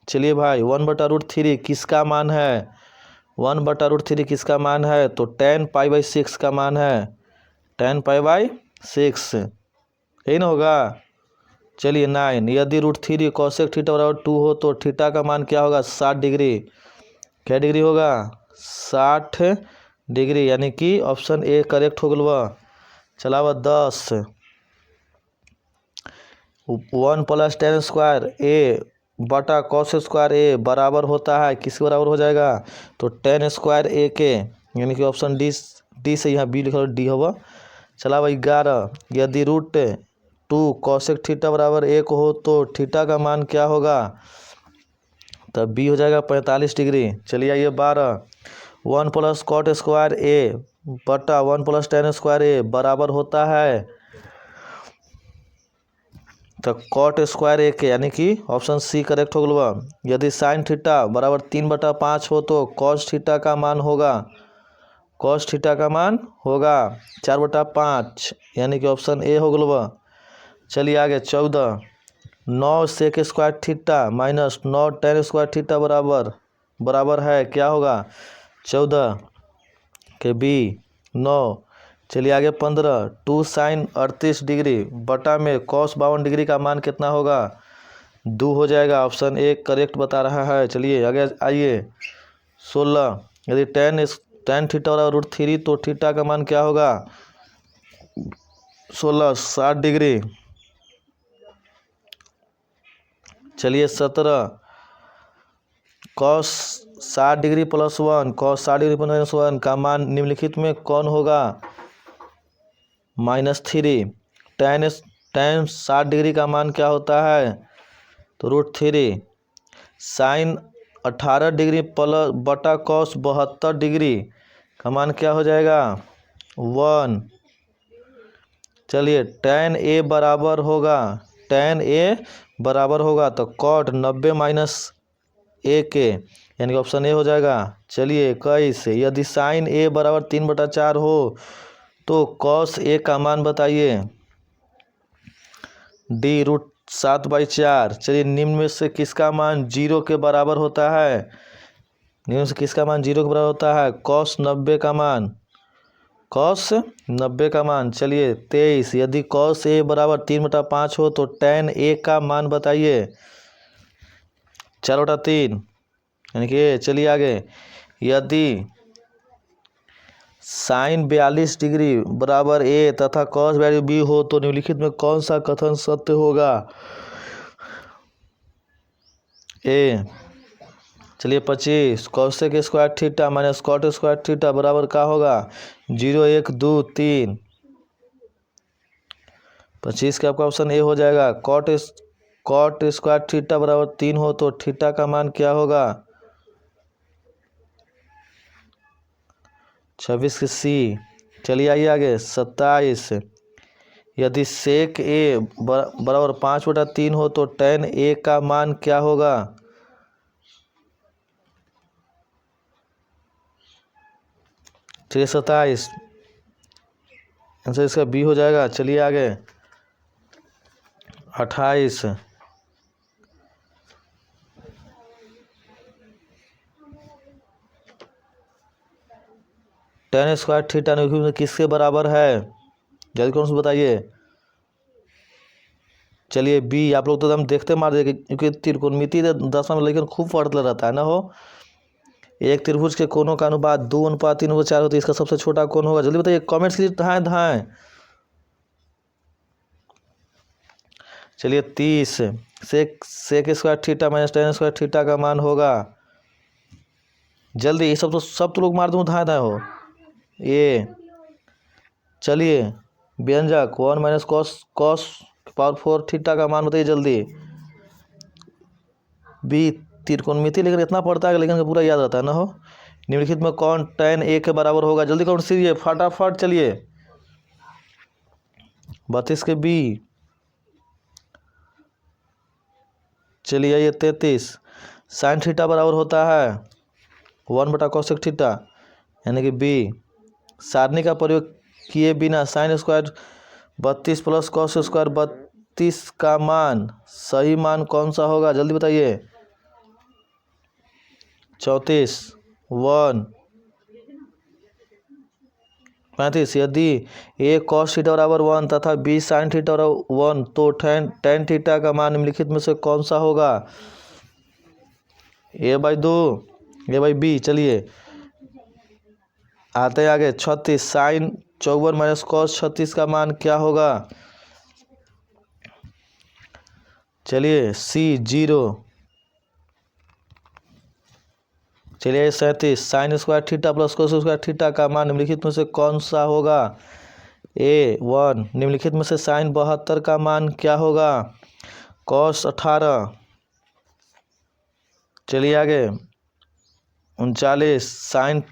चलिए भाई 1/√3 किसका मान है, 1/√3 किसका मान है, तो tan π/6 का मान है, tan π/6, यही ना होगा। चलिए 9। यदि √3 cosec थीटा बराबर 2 हो तो थीटा का मान क्या होगा 60 डिग्री। क्या डिग्री होगा 60 डिग्री, यानी कि ऑप्शन ए करेक्ट हो गया। चलावा 10। 1 + tan² a बटा cos² a बराबर होता है, किसके बराबर हो जाएगा, तो tan² a के, यानी कि ऑप्शन डी से यहाँ बी लिखा डी होगा। चला भाई 11। यदि √2 cosec थीटा बराबर 1 हो तो थीटा का मान क्या होगा, तब बी हो जाएगा 45 डिग्री। चलिए आइए 12। 1 + cot² a बटा 1 + tan² a बराबर होता है, तो cot² a के, यानी कि ऑप्शन सी करेक्ट हो गया। यदि sin थीटा बराबर 3/5 हो तो cos थीटा का मान होगा, cos थीटा का मान होगा 4/5, यानी कि ऑप्शन ए हो गया। चलिए आगे 14। 9 sec² theta minus 9 tan² theta बराबर है, क्या होगा 14 के बी 9। चलिए आगे 15। 2 sin 38 डिग्री बटा में cos 52 डिग्री का मान कितना होगा, 2 हो जाएगा, ऑप्शन ए करेक्ट बता रहा है। चलिए आगे आइए 16। यदि tan थीटा बराबर √3 तो थीटा का मान क्या होगा 16 60 डिग्री। चलिए 17। cos 60 डिग्री + 1 cos 60 डिग्री + 1 का मान निम्नलिखित में कौन होगा, -3। tan 60 डिग्री का मान क्या होता है, तो √3। sin 18 डिग्री बटा cos 72 डिग्री का मान क्या हो जाएगा 1। चलिए tan a बराबर होगा तो cot 90 - a के, यानी कि ऑप्शन ए हो जाएगा। चलिए 21। यदि sin a बराबर 3/4 हो तो cos a का मान बताइए, डी √7/4। चलिए निम्न में से किसका मान 0 के बराबर होता है, निम्न में से किसका मान 0 के बराबर होता है, cos 90 का मान, cos 90 का मान। चलिए 23। यदि cos a बराबर 3/5 हो तो tan a का मान बताइए, 4/3, यानी कि चलिए आगे। यदि sin 42 डिग्री बराबर a तथा cos 42 b हो तो निम्नलिखित में कौन सा कथन सत्य होगा, ए चलिए 25 cosec square theta minus cot square theta बराबर क्या होगा 0 1 2 3। 25 का आपका ऑप्शन ए हो जाएगा। कॉट स्क्वायर थीटा बराबर 3 हो तो थीटा का मान क्या होगा 26 के सी। चलिए आइए आगे 27 यदि सेक ए बराबर 5/3 हो तो tan ए का मान क्या होगा चलिए 27 आंसर इसका बी हो जाएगा। चलिए आगे 28 tan स्क्वायर थीटा किसके बराबर है जल्दी कौन सा बताइए। चलिए बी। आप लोग तो हम देखते मार देंगे क्योंकि त्रिकोणमिति 10वां में लेकिन खूब पढ़ते रहता है ना हो। एक त्रिभुज के कोनों का अनुपात 2:3/4 होता है। इसका सबसे छोटा कोण होगा जल्दी बताइए कमेंट्स कीजिए धाएं धाएं। चलिए 30 sec square theta minus tan square theta का मान होगा जल्दी ये सब तो लोग मार दूँ धाएं धाएं हो ये। चलिए व्यंजक 1 माइनस कॉस पावर 4 थीटा का मान बताइए जल्दी। बी त्रिकोणमिति लेकिन इतना पड़ता है लेकिन पूरा याद रहता है ना हो। निम्नलिखित में कौन tan ए के बराबर होगा जल्दी कौन सी फटाफट। चलिए 32 के बी। चलिए ये 33 साइन थीटा बराबर होता है 1/cosec थीटा यानी कि बी। सारणी का प्रयोग किए बिना sine square 32 plus cos square 32 का मान सही मान कौन सा होगा जल्दी बताइए। 34 1 35 यदि ए कॉस थीटा बराबर 1 तथा बी साइन थीटा बराबर 1 तो tan थीटा का मान निम्नलिखित में से कौन सा होगा a/2 a/b। चलिए आते आगे 36 साइन 54 माइनस कॉस 36 का मान क्या होगा चलिए सी 0। चलिए 37 sine square theta plus cos square theta का मान निम्नलिखित में से कौन सा होगा a1। निम्नलिखित में से साइन 72 का मान क्या होगा कॉस 18। चलिए आगे 39 साइन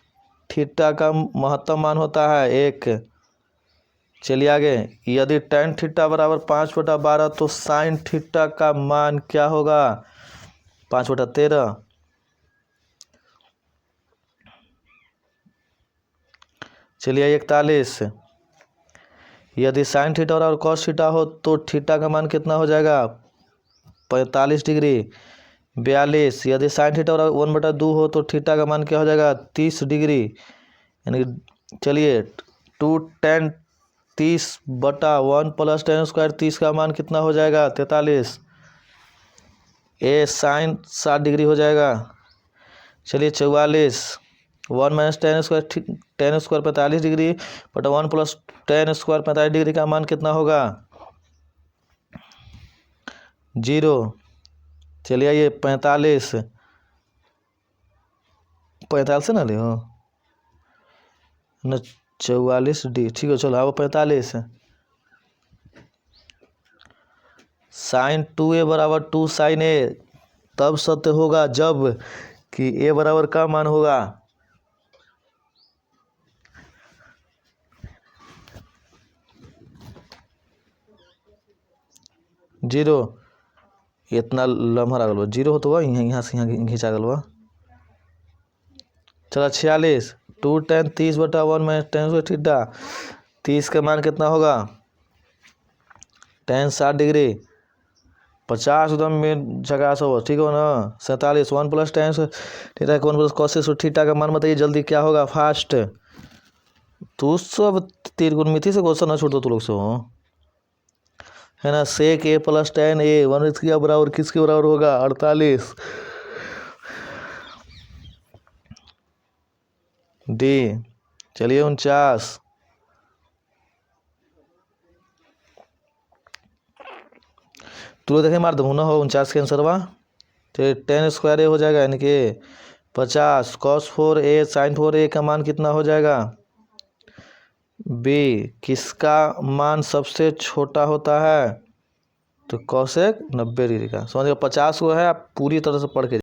थीटा का महत्तम मान होता है 1। चलिए आगे यदि tan थीटा बराबर 5/12 तो साइन थीटा का मान क्या होगा 5/13। चलिए 41 यदि साइन थीटा और कॉस थीटा हो तो थीटा का मान कितना हो जाएगा 45 डिग्री। 42 यदि साइन थीटा और 1/2 हो तो थीटा का मान क्या हो जाएगा 30 डिग्री यानी चलिए 2 tan 30/1 प्लस tan स्क्वायर 30 का मान कितना हो जाएगा 43। ए साइन 60 डिग्री हो जाएगा। चलिए 44 1 माइनस tan स्क्वायर 45 डिग्री बटा 1 प्लस tan स्क्वायर 45 डिग्री का मान कितना होगा 0। चलिए ये 45 से ना ले हो न 44 डी ठीक है चलो अब 45 साइन 2a बराबर 2 साइन ए तब सत्य होगा जब कि a बराबर का मान होगा 0। इतना लम्हा गल 0 हो तो यहाँ से यहाँ घिंचा गल चलो 46 2 tan 30/1 minus tan square theta 30 का मान कितना होगा tan 60 डिग्री 50 एकदम में जगह सब ठीक हो ना। 47 1 plus tan theta 1 plus cos theta का मान बताइए जल्दी क्या होगा फास्ट। तू सब त्रिकोणमिति से क्वेश्चन ना छोड़ दो तू लोग से हो है ना। सेक ए प्लस tan ए 1 इसके बराबर किसके बराबर होगा 48। डी चलिए 49 तू लोग देखे मार दूँ ना हो 49 के आंसर बा तो 10 स्क्वायर ए हो जाएगा, यानी कि 50। cos 4a sin 4a का मान कितना हो जाएगा? बी। किसका मान सबसे छोटा होता है? तो cosec 90 डिग्री का। समझ गए? 50 को है, आप पूरी तरह से पढ़ के